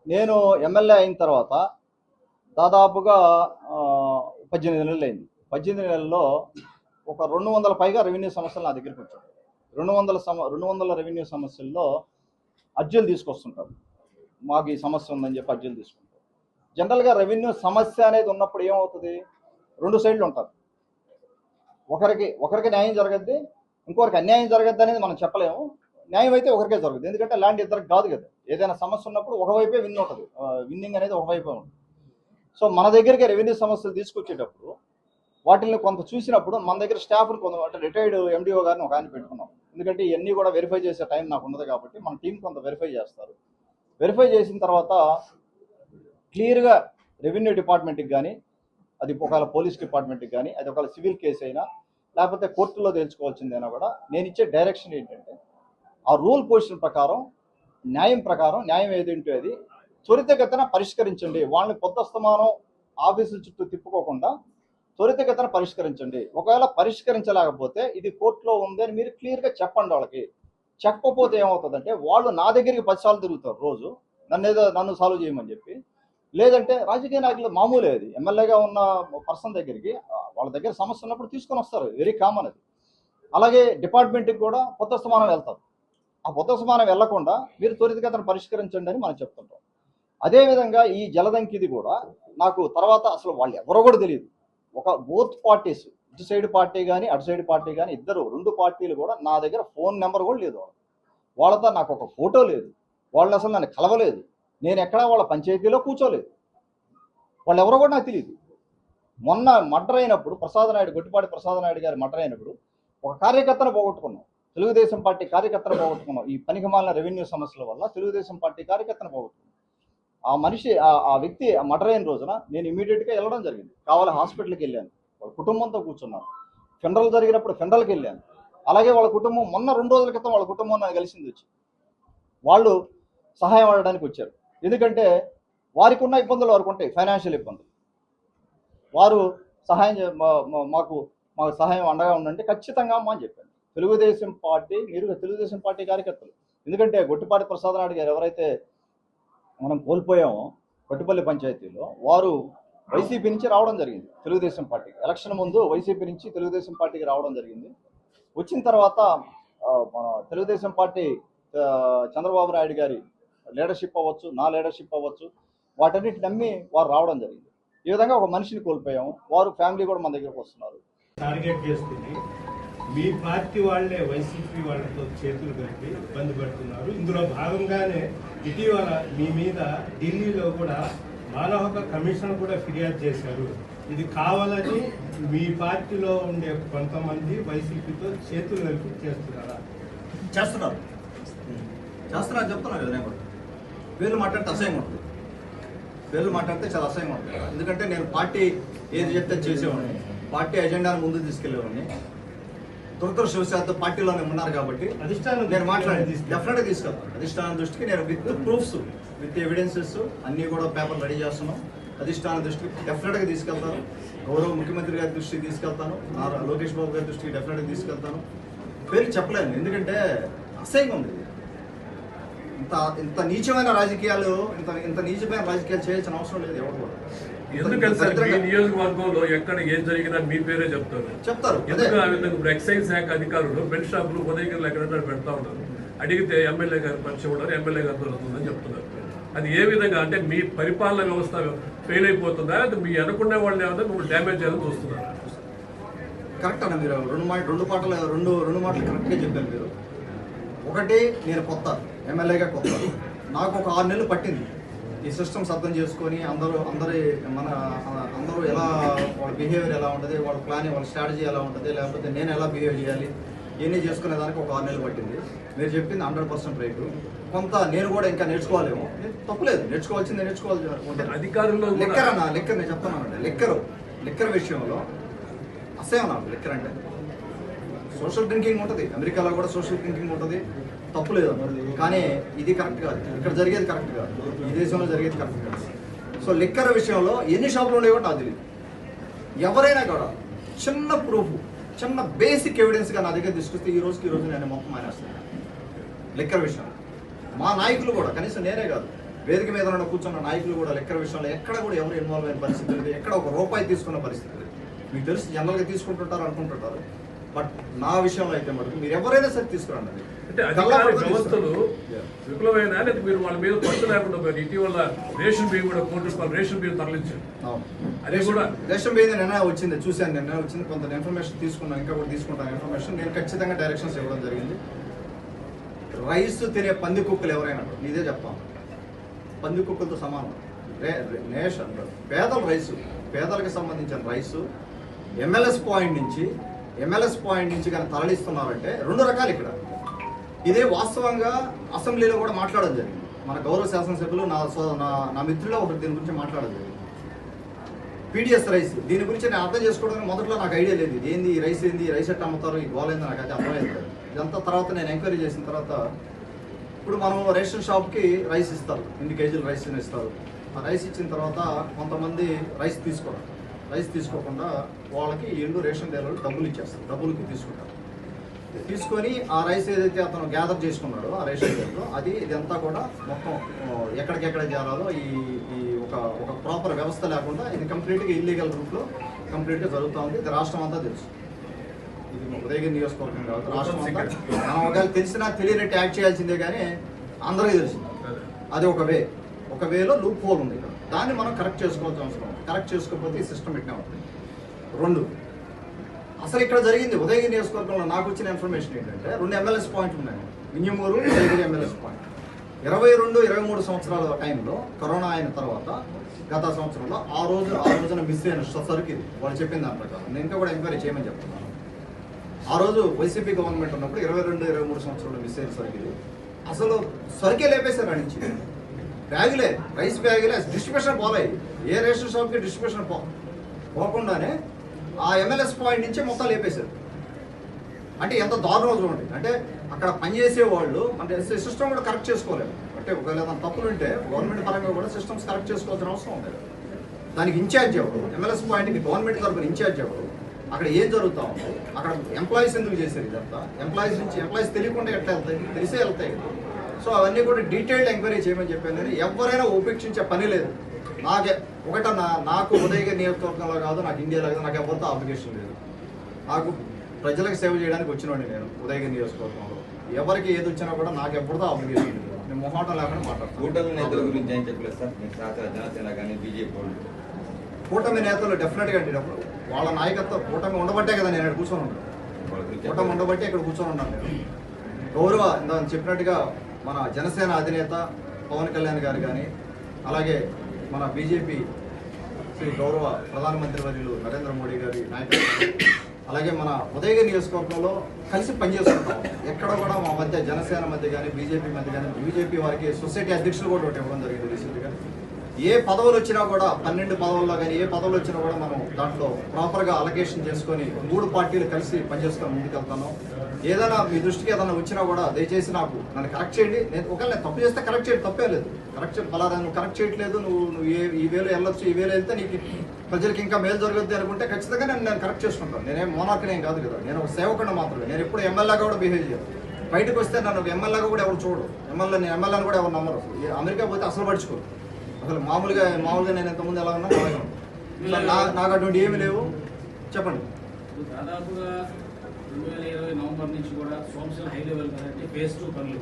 [SPEAKER 1] నేను ఎమ్మెల్యే అయిన తర్వాత దాదాపుగా 18 నెలలు అయింది. 18 నెలల్లో ఒక 200 పైగా రెవెన్యూ సమస్యలు నా దగ్గరికి వచ్చాయి. 200 రెవెన్యూ సమస్యల్లో అర్జీలు తీసుకొస్తుంటారు. మాకు ఈ సమస్య ఉందని చెప్పి అర్జీలు తీసుకుంటారు. జనరల్గా రెవెన్యూ సమస్య అనేది ఉన్నప్పుడు ఏమవుతుంది, 2 సైడ్లు ఉంటారు. ఒకరికి న్యాయం జరగద్ది, ఇంకొకరికి అన్యాయం జరగద్ది అనేది మనం చెప్పలేము. న్యాయం అయితే ఒకరికే జరుగుతుంది. ఎందుకంటే ల్యాండ్ ఇద్దరికి కాదు కదా. ఏదైనా సమస్య ఉన్నప్పుడు ఒకవైపే విన్ ఉంటుంది, విన్నింగ్ అనేది ఒకవైపే ఉంటుంది. సో మన దగ్గరికి రెవెన్యూ సమస్యలు తీసుకొచ్చేటప్పుడు వాటిని కొంత చూసినప్పుడు మన దగ్గర స్టాఫ్ని కొంత రిటైర్డ్ ఎండిఓ గారిని ఒక ఆయన పెట్టుకున్నాం. ఎందుకంటే ఇవన్నీ కూడా వెరిఫై చేసే టైం నాకు ఉండదు కాబట్టి మన టీం కొంత వెరిఫై చేస్తారు. వెరిఫై చేసిన తర్వాత క్లియర్గా రెవెన్యూ డిపార్ట్మెంట్కి కానీ, అది ఒకవేళ పోలీస్ డిపార్ట్మెంట్కి కానీ, అది ఒకవేళ సివిల్ కేసు అయినా లేకపోతే కోర్టులో తెలుసుకోవాల్సిందైనా కూడా నేను ఇచ్చే డైరెక్షన్ ఏంటంటే, ఆ రూల్ పొజిషన్ ప్రకారం, న్యాయం ఏదంటే అది త్వరితగతిన పరిష్కరించండి. వాళ్ళని కొత్తస్తమానం ఆఫీసుల చుట్టూ తిప్పుకోకుండా త్వరితగతిన పరిష్కరించండి. ఒకవేళ పరిష్కరించలేకపోతే ఇది కోర్టులో ఉంది అని మీరు క్లియర్గా చెప్పండి వాళ్ళకి. చెప్పకపోతే ఏమవుతుందంటే వాళ్ళు నా దగ్గరికి 10 సార్లు తిరుగుతారు రోజు. నన్ను సాల్వ్ చేయమని చెప్పి. లేదంటే రాజకీయ నాయకులు మామూలే, అది ఎమ్మెల్యేగా ఉన్న పర్సన్ దగ్గరికి వాళ్ళ దగ్గర సమస్య ఉన్నప్పుడు తీసుకొని వస్తారు, వెరీ కామన్ అది. అలాగే డిపార్ట్మెంట్కి కూడా కొత్త స్థానం వెళ్తారు. ఆ కొత్త స్థానం వెళ్లకుండా మీరు త్వరితగతిన పరిష్కరించండి అని మనం చెప్తుంటాం. అదేవిధంగా ఈ జలదంకిది కూడా నాకు తర్వాత అసలు వాళ్ళు ఎవరో కూడా తెలియదు. ఒక బోత్ పార్టీస్, ఇటు సైడ్ పార్టీ కానీ అటు సైడ్ పార్టీ కానీ ఇద్దరు 2 పార్టీలు కూడా నా దగ్గర ఫోన్ నెంబర్ కూడా లేదు. వాళ్ళతో నాకు ఒక ఫోటో లేదు, వాళ్ళు అసలు నన్ను కలవలేదు, నేను ఎక్కడా వాళ్ళ పంచాయతీలో కూర్చోలేదు, వాళ్ళు ఎవరో కూడా నాకు తెలియదు. మొన్న మర్డర్ అయినప్పుడు గొట్టిపాటి ప్రసాద్ నాయుడు గారి మర్డర్ అయినప్పుడు ఒక కార్యకర్తను పోగొట్టుకున్నాం, తెలుగుదేశం పార్టీ కార్యకర్తను పోగొట్టుకున్నాం. ఈ పనికిమాలిన రెవెన్యూ సమస్యల వల్ల తెలుగుదేశం పార్టీ కార్యకర్తను పోగొట్టుకున్నాం. ఆ మనిషి ఆ వ్యక్తి మర్డర్ అయిన రోజున నేను ఇమీడియట్గా వెళ్ళడం జరిగింది. కావాలి హాస్పిటల్కి వెళ్ళాను, వాళ్ళ కుటుంబంతో కూర్చున్నాను. ఫెనరల్ జరిగినప్పుడు ఫెనరల్కి వెళ్ళాను. అలాగే వాళ్ళ కుటుంబం మొన్న 2 రోజుల క్రితం వాళ్ళ కుటుంబం నాకు కలిసింది వచ్చి, వాళ్ళు సహాయం అడగడానికి వచ్చారు. ఎందుకంటే వారికి ఉన్న ఇబ్బందులు వారికి ఉంటాయి, ఫైనాన్షియల్ ఇబ్బందులు. వారు సహాయం మాకు సహాయం అండగా ఉండంటే ఖచ్చితంగా అమ్మా అని చెప్పాను. తెలుగుదేశం పార్టీ, మీరు తెలుగుదేశం పార్టీ కార్యకర్తలు. ఎందుకంటే గొట్టిపాటి ప్రసాద్ నాయుడు గారు ఎవరైతే మనం కోల్పోయామో కొట్టిపల్లి పంచాయతీలో, వారు వైసీపీ నుంచి రావడం జరిగింది తెలుగుదేశం పార్టీకి. ఎలక్షన్ ముందు వైసీపీ నుంచి తెలుగుదేశం పార్టీకి రావడం జరిగింది. వచ్చిన తర్వాత మన తెలుగుదేశం పార్టీ చంద్రబాబు నాయుడు గారి లీడర్షిప్ అవ్వచ్చు, నా లీడర్షిప్ అవ్వచ్చు, వాటన్నిటి నమ్మి వారు రావడం జరిగింది. ఈ విధంగా ఒక మనిషిని కోల్పోయాము. వారు ఫ్యామిలీ కూడా మన దగ్గరకు వస్తున్నారు.
[SPEAKER 4] టార్గెట్ చేసుకుని మీ పార్టీ వాళ్లే వైసీపీ వాళ్ళతో చేతులు కలిపి ఇబ్బంది పెడుతున్నారు. ఇందులో భాగంగానే ఇటీవల మీ మీద ఢిల్లీలో కూడా మానవ హక్కుల కమిషన్ కూడా ఫిర్యాదు చేశారు. ఇది కావాలని మీ పార్టీలో ఉండే కొంతమంది వైసీపీతో చేతులు కలిపి చేస్తున్నారా?
[SPEAKER 1] చేస్తున్నారు చెప్తున్నారు కదా. నేను కూడా పేర్లు మాట్లాడితే అసహ్యం ఉంటుంది, పేర్లు మాట్లాడితే చాలా అసహ్యం ఉంటుంది. ఎందుకంటే నేను పార్టీ ఏది చెప్తే చేసేవాడిని, పార్టీ ఎజెండాను ముందుకు తీసుకెళ్లేవాడిని. దురదృష్టవశాత్తు పార్టీలోనే ఉన్నారు కాబట్టి నేను మాట్లాడి డెఫినెట్గా తీసుకెళ్తాను. అధిష్టానం దృష్టికి నేను విత్ ప్రూఫ్స్, విత్ ఎవిడెన్సెస్ అన్నీ కూడా పేపర్ రెడీ చేస్తున్నాం. అధిష్టానం దృష్టికి డెఫినెట్గా తీసుకెళ్తాను. గౌరవ ముఖ్యమంత్రి గారి దృష్టికి తీసుకెళ్తాను, లోకేష్ బాబు గారి దృష్టికి డెఫినెట్గా తీసుకెళ్తాను. పేరు చెప్పలేను, ఎందుకంటే అసహ్యంగా ఉంది. ఇంత నీచమైన రాజకీయాలు చేయాల్సిన అవసరం లేదు ఎవరు కూడా.
[SPEAKER 5] ఎందుకంటే సార్ మీ నియోజకవర్గంలో ఎక్కడ ఏం జరిగినా మీ పేరే చెప్తారు. ఇప్పుడు ఎక్సైజ్ శాఖ అధికారులు బెడ్ షాపులు ఉదయగిరిలో ఎక్కడ పెడతా ఉంటారు. అడిగితే ఎమ్మెల్యే గారు పరిచయం ఉన్నారు, ఎమ్మెల్యే గారు దొరుకుతుందని చెప్తున్నారు. అది ఏ విధంగా అంటే మీ పరిపాలన వ్యవస్థ ఫెయిల్ అయిపోతుందా, అది మీ అనుకునే వాళ్ళు ఏమన్నా మిమ్మల్ని డ్యామేజ్ చేయాలని చూస్తున్నారు?
[SPEAKER 1] కరెక్ట్ అన్న, మీరు రెండు మాటలు కరెక్ట్గా చెప్పారు మీరు. ఒకటి, నేను కొత్త ఎమ్మెల్యేగా కొత్త, నాకు ఒక 6 నెలలు పట్టింది ఈ సిస్టమ్స్ అర్థం చేసుకొని అందరూ ఎలా వాళ్ళ బిహేవియర్ ఎలా ఉంటుంది, వాళ్ళ ప్లానింగ్, వాళ్ళ స్ట్రాటజీ ఎలా ఉంటుంది, లేకపోతే నేను ఎలా బిహేవ్ చేయాలి, ఇవన్నీ చేసుకునే దానికి ఒక 6 నెలలు పట్టింది. మీరు చెప్పింది 100% రైట్. కొంత నేను కూడా ఇంకా నేర్చుకోవాలేమో, తప్పులేదు, నేర్చుకోవాల్సింది నేర్చుకోవాలి.
[SPEAKER 5] అధికారుల్లో
[SPEAKER 1] లెక్కర్ నేను చెప్తానండి, లెక్కర్ విషయంలో అసహ్యం నాకు. లెక్కర్ అంటే సోషల్ డ్రింకింగ్ ఉంటుంది, అమెరికాలో కూడా సోషల్ డ్రింకింగ్ ఉంటుంది, తప్పు లేదు. కానీ ఇది కరెక్ట్ కాదు, ఇక్కడ జరిగేది కరెక్ట్ కాదు, ఈ దేశంలో జరిగేది కరెక్ట్ కాదు. సో లిక్కర్ విషయంలో ఎన్ని షాపులు ఉండేవో నాకు తెలియదు. ఎవరైనా కూడా చిన్న ప్రూఫ్, చిన్న బేసిక్ ఎవిడెన్స్గా నా దగ్గర తీసుకొస్తే ఈ రోజు నేను మొత్తం మానేస్తాను. లిక్కర్ విషయంలో మా నాయకులు కూడా, కనీసం నేనే కాదు, వేదిక మీద కూర్చున్న నాయకులు కూడా లిక్కర్ విషయంలో ఎక్కడ కూడా ఎవరు ఇన్వాల్వ్ అయిన పరిస్థితి లేదు, ఎక్కడ ఒక రూపాయి తీసుకున్న పరిస్థితి లేదు. మీకు తెలిసి జనరల్గా తీసుకుంటుంటారు అనుకుంటుంటారు, బట్ నా విషయంలో అయితే మటుకు మీరు ఎవరైనా సరే తీసుకురండి.
[SPEAKER 5] అంటే అధికార వ్యవస్థలు విఫలమైన మీరు వాళ్ళ మీద పట్టు లేకుండా ఇటీవల రేషన్ బియ్యం కూడా ₹1 రేషన్ బియ్యం తరలించారు. అది కూడా
[SPEAKER 1] రేషన్ బియ్యం నిర్ణయం వచ్చింది, చూశాను, నిర్ణయం వచ్చింది. కొంత ఇన్ఫర్మేషన్ తీసుకున్నాను, ఇంకా కూడా తీసుకుంటాను ఇన్ఫర్మేషన్. నేను ఖచ్చితంగా డైరెక్షన్స్ ఇవ్వడం జరిగింది. రైస్ తినే పంది కుక్కలు ఎవరైనా ఇదే చెప్తాం, పంది కుక్కలతో సమానం. నేషన్ పేదల రైసు, పేదలకు సంబంధించిన రైసు ఎంఎల్ఎస్ పాయింట్ నుంచి కానీ తరలిస్తున్నారంటే 2 రకాలు ఇక్కడ. ఇదే వాస్తవంగా అసెంబ్లీలో కూడా మాట్లాడడం జరిగింది. మన గౌరవ శాసనసభ్యులు నా మిత్రులు ఒకటి దీని గురించి మాట్లాడడం జరిగింది. పీడిఎస్ రైస్, దీని గురించి నేను అర్థం చేసుకోవడానికి మొదట్లో నాకు ఐడియా లేదు. ఏంది ఈ రైస్ ఎట్లా అమ్ముతారు, ఈ గోలైంది నాకు అయితే అర్థమైంది. ఇదంతా తర్వాత నేను ఎంక్వైరీ చేసిన తర్వాత, ఇప్పుడు మనం రేషన్ షాప్కి రైస్ ఇస్తారు, 2 కేజీలు రైస్ ఇస్తారు. ఆ రైస్ ఇచ్చిన తర్వాత కొంతమంది రైస్ తీసుకోకుండా వాళ్ళకి ఎండు రేషన్ డీలర్లు డబ్బులు ఇచ్చేస్తారు, డబ్బులకి తీసుకుంటారు. తీసుకొని ఆ రైస్ ఏదైతే అతను గ్యాదర్ చేసుకున్నాడో ఆ రేషన్ కార్డులో అది ఇదంతా కూడా మొత్తం ఎక్కడికెక్కడ చేరాలో ఈ ఒక ప్రాపర్ వ్యవస్థ లేకుండా ఇది కంప్లీట్గా ఇల్లీగల్ రూట్లో కంప్లీట్గా జరుగుతూ ఉంది. ఇది రాష్ట్రం అంతా తెలుసు. ఇది ఉదయగిరి నియోజకవర్గం కాదు, రాష్ట్రం అంతా మనం ఒకవేళ తెలిసినా తెలియనట్టు యాక్ట్ చేయాల్సిందే కానీ అందరికీ తెలిసింది. అది ఒక వేలో లూప్ హోల్ ఉంది. దాన్ని మనం కరెక్ట్ చేసుకోవాల్సిన అవసరం ఉంది. కరెక్ట్ చేసుకోకపోతే ఈ సిస్టమ్ ఇట్నే ఉంటుంది. 2, అసలు ఇక్కడ జరిగింది ఉదయగిరి నియోజకవర్గంలో నాకు వచ్చిన ఇన్ఫర్మేషన్ ఏంటంటే 2 ఎమ్మెల్యేస్ పాయింట్లు ఉన్నాయి. వింజమూరు, ఉదయగిరి ఎమ్మెల్యేస్ పాయింట్ 22-23 సంవత్సరాల టైంలో కరోనా అయిన తర్వాత గత సంవత్సరంలో ఆ రోజున మిస్ అయిన సరుకు ఇది వాళ్ళు చెప్పిన దాని ప్రకారం. నేను ఇంకా కూడా ఎంక్వైరీ చేయమని చెప్తున్నాను. ఆ రోజు వైసీపీ గవర్నమెంట్ ఉన్నప్పుడు 22-23 సంవత్సరంలో మిస్ అయిన సరుకు ఇది. అసలు సరుకే లేపేశారు నుంచి బ్యాగులే, రైస్ బ్యాగులే, డిస్ట్రిబ్యూషన్ పోలే. ఏ రేషన్ షాప్కి డిస్ట్రిబ్యూషన్ పోకుండానే ఆ ఎమ్మెల్యేస్ పాయింట్ నుంచి మొత్తం లేపేశారు. అంటే ఎంత దారుణం చూడండి. అంటే అక్కడ పనిచేసే వాళ్ళు అంటే సిస్టమ్ కూడా కరెక్ట్ చేసుకోలేము. అంటే ఒకవేళ ఏదైనా తప్పులు ఉంటే గవర్నమెంట్ పరంగా కూడా సిస్టమ్స్ కరెక్ట్ చేసుకోవాల్సిన అవసరం ఉంది. దానికి ఇన్ఛార్జ్ ఎవరు, ఎమ్మెల్యేస్ పాయింట్కి గవర్నమెంట్ తరఫున ఇన్ఛార్జ్ ఎవరు, అక్కడ ఏం జరుగుతూ ఉంది, అక్కడ ఎంప్లాయీస్ ఎందుకు చేశారు ఇదంతా, ఎంప్లాయీస్ తెలియకుండా ఎట్లా వెళ్తాయి, తెలిసే వెళ్తాయి. సో అవన్నీ కూడా డీటెయిల్డ్ ఎంక్వైరీ చేయమని చెప్పాను. కానీ ఎవరైనా ఉపేక్షించే పని లేదు. నాకు ఉదయగిరి నియోజకవర్గంలో కాదు, నాకు ఇండియాలో కాదు, నాకు ఎవరితో అప్లికేషన్ లేదు. నాకు ప్రజలకు సేవ చేయడానికి వచ్చినోండి నేను ఉదయగిరి నియోజకవర్గంలో. ఎవరికి ఏది వచ్చినా కూడా నాకు ఎవరితో అప్లికేషన్ లేదు. నేను మొహాటం లేకుండా మాట్లాడతాను.
[SPEAKER 3] కూటమి నేతల గురించి ఏం చెప్పలేదు సార్? జనసేన కానీ బీజేపీ వాళ్ళు
[SPEAKER 1] కూటమి నేతలు డెఫినెట్గా అండి వాళ్ళ నాయకత్వం కూటమి ఉండబట్టే కదా నేను ఇక్కడ కూర్చొని ఉన్నాను. కూటమి ఉండబట్టే ఇక్కడ కూర్చొని ఉన్నాను నేను. గౌరవ చెప్పినట్టుగా మన జనసేన అధినేత పవన్ కళ్యాణ్ గారు కానీ, అలాగే మన బీజేపీ శ్రీ గౌరవ ప్రధానమంత్రి వర్యులు నరేంద్ర మోడీ గారి నాయకత్వం, అలాగే మన ఉదయగిరి నియోజకవర్గంలో కలిసి పనిచేస్తుంటాం. ఎక్కడ కూడా మా మధ్య జనసేన మధ్య కానీ బీజేపీ మధ్య కానీ, బీజేపీ వారికి సొసైటీ అధ్యక్షులు కూడా ఒకటి ఇవ్వడం జరిగింది రీసెంట్గా. ఏ పదవులు వచ్చినా కూడా 12 పదవుల్లో కానీ ఏ పదవులు వచ్చినా కూడా మనం దాంట్లో ప్రాపర్గా అలొకేషన్ చేసుకొని 3 పార్టీలు కలిసి పనిచేసుకొని ముందుకెళ్తాను. ఏదైనా మీ దృష్టికి ఏదైనా వచ్చినా కూడా దయచేసి నన్ను కరెక్ట్ చేయండి. ఒకవేళ నేను తప్పు చేస్తే కరెక్ట్ చేయండి, తప్పే లేదు. ఫలానా నువ్వు కరెక్ట్ చేయట్లేదు, నువ్వు ఈ వేలో వెళ్ళొచ్చు, ఈ వేలో వెళ్తే నీకు ప్రజలకు ఇంకా మేలు జరుగుద్ది అనుకుంటే ఖచ్చితంగా నేను కరెక్ట్ చేసుకుంటాను. నేనేం మోనార్కని ఏం కాదు కదా, నేను ఒక సేవకుండా మాత్రమే. నేను ఎప్పుడు ఎమ్మెల్యేగా కూడా బిహేవ్ చేయను. బయటకు వస్తే నన్ను ఒక ఎమ్మెల్యేగా కూడా ఎవరు చూడరు. నేను ఎమ్మెల్యేని కూడా ఎవరు నమ్మరు. అమెరికా పోతే అసలు పడుచుకోరు. అసలు మామూలుగా నేను ఇంతకుముందు ఎలా ఉన్నా అలాగే నాకు అటువంటి ఏమి లేవు. చెప్పండి.
[SPEAKER 6] దాదాపుగా 2020 నవంబర్ నుంచి కూడా సోమశిల హై లెవెల్ కాబట్టి ఫేజ్ 2 పనులు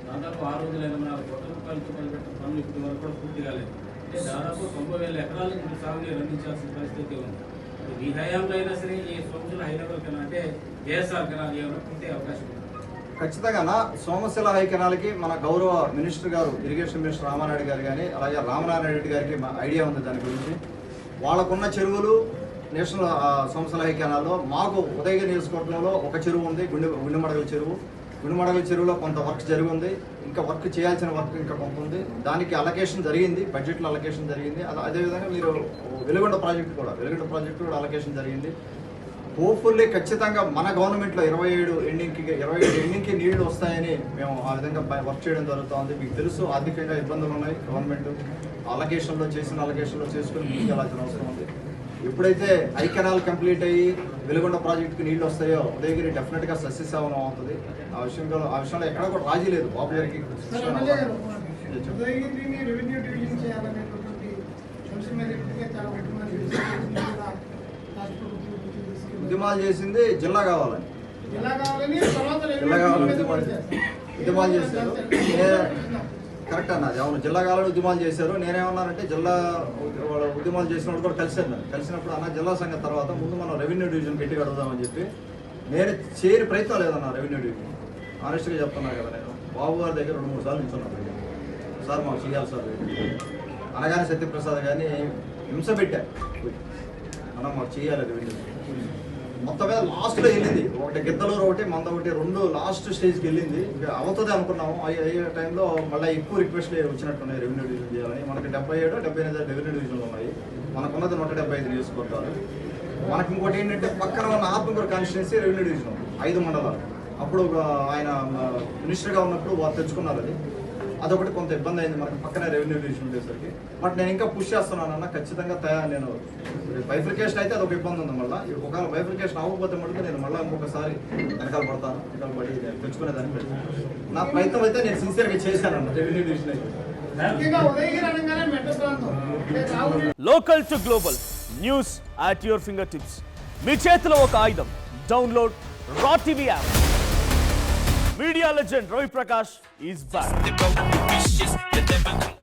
[SPEAKER 6] దాదాపు 640 కోట్ల రూపాయలతో మొదలుపెట్టిన పనులు ఇప్పటి వరకు కూడా పూర్తి కాలేదు. అంటే దాదాపు 90,000 ఎకరాలకు ఇప్పుడు సాగునీరు అందించాల్సిన పరిస్థితి ఉంది. ఈ హయాంలో అయినా సరే ఈ సోమశిల హై లెవెల్ కన్నా అంటే ఏఎస్ఆర్ కన్నా ఏమైనా పూర్తి అవకాశం ఉంది.
[SPEAKER 1] ఖచ్చితంగా సోమశిల హై కెనాల్కి మన గౌరవ మినిస్టర్ గారు, ఇరిగేషన్ మినిస్టర్ రామానాయుడు గారు కానీ, అలాగే రామనారాయణ రెడ్డి గారికి ఐడియా ఉంది దాని గురించి. వాళ్ళకున్న చెరువులు నేషనల్ సోమశిల హై కెనాల్లో మాకు ఉదయగిరి నియోజకవర్గంలో ఒక చెరువు ఉంది, గుండెమడగల చెరువు. గుండెమడగల చెరువులో కొంత వర్క్ జరిగి ఉంది. ఇంకా వర్క్ చేయాల్సిన వర్క్ ఇంకా కొంత ఉంది. దానికి అలొకేషన్ జరిగింది, బడ్జెట్లో అలొకేషన్ జరిగింది. అదేవిధంగా మీరు వెలుగొండ ప్రాజెక్టు కూడా అలొకేషన్ జరిగింది. హోప్ఫుల్లీ ఖచ్చితంగా మన గవర్నమెంట్లో 27 ఎండింగ్కి నీళ్లు వస్తాయని మేము ఆ విధంగా వర్క్ చేయడం జరుగుతుంది. మీకు తెలుసు ఆర్థికంగా ఇబ్బందులు ఉన్నాయి. గవర్నమెంట్ అలొకేషన్లో చేసుకుని ముందుకెళ్లాల్సిన అవసరం ఉంది. ఎప్పుడైతే హై కెనాల్ కంప్లీట్ అయ్యి వెలుగొండ ప్రాజెక్టుకి నీళ్లు వస్తాయో ఉదయగిరి డెఫినెట్గా సస్యసేవనం అవుతుంది. ఆ విషయంలో ఎక్కడ కూడా రాజీ లేదు. బాబు గారికి ఉద్యమాలు చేసింది జిల్లా కావాలని ఉద్యమాలు చేశారు. కరెక్ట్ అన్నది, అవును, జిల్లా కావాలని ఉద్యమాలు చేశారు. నేనేమన్నానంటే జిల్లా ఉద్యమాలు చేసినప్పుడు కూడా కలిసినప్పుడు అన్న జిల్లా సంఘం తర్వాత ముందు మనం రెవెన్యూ డివిజన్ గట్టిగా అడుగుదామని చెప్పి నేను చేయని ప్రయత్నం లేదన్నా. రెవెన్యూ డివిజన్ ఆనెస్ట్గా చెప్తున్నా కదా, నేను బాబు గారి దగ్గర 2-3 సార్లు నిల్చున్నాను. సార్ మాకు చేయాలి సార్ అనగానే సత్యప్రసాద్ కానీ హింస పెట్టా అన్న మాకు చేయాలి రెవెన్యూ. మొత్తం మీద లాస్ట్లో వెళ్ళింది. ఒకటి గిద్దలూరు ఒకటి మంద ఒకటి 2 లాస్ట్ స్టేజ్కి వెళ్ళింది. ఇంకా అవుతుంది అనుకున్నాము. అయ్యే టైంలో మళ్ళీ ఎక్కువ రిక్వెస్ట్లు వచ్చినట్టున్నాయి రెవెన్యూ డివిజన్ చేయాలని. మనకి 77-78 రెవెన్యూ డివిజన్లు ఉన్నాయి. మనకున్నది 175 నియోజకవర్గాలు. మనకి ఇంకోటి ఏంటంటే పక్కన ఉన్న ఆత్మకూరు కాన్స్టిట్యున్సీ రెవెన్యూ డివిజన్ 5 మండలాలు. అప్పుడు ఆయన మినిస్టర్గా ఉన్నప్పుడు వారు తెచ్చుకున్నారు. అది అదొకటి కొంత ఇబ్బంది అయింది మనకి పక్కనే రెవెన్యూ డివిజన్ ఉండేసరికి. బట్ నేను ఇంకా పుష్ చేస్తున్నాను అన్న, ఖచ్చితంగా నేను బైఫికేషన్ అయితే అదొక ఇబ్బంది ఉంది. మళ్ళీ ఒకవేళ బైఫికేషన్ అవ్వకపోతే మటుకు నేను మళ్ళీ ఇంకొకసారి వెనకాల పడతాను, వెనకాల పడి నేను తెచ్చుకునేదాన్ని పెడతాను. నా ప్రయత్నం అయితే నేను సిన్సియర్గా చేశానన్న రెవెన్యూ డివిజన్ అయితే.
[SPEAKER 7] Local to global news at your fingertips. మీ చేతిలో ఒక ఆయుధం. Download Raw TV app. Media legend Ravi Prakash is back.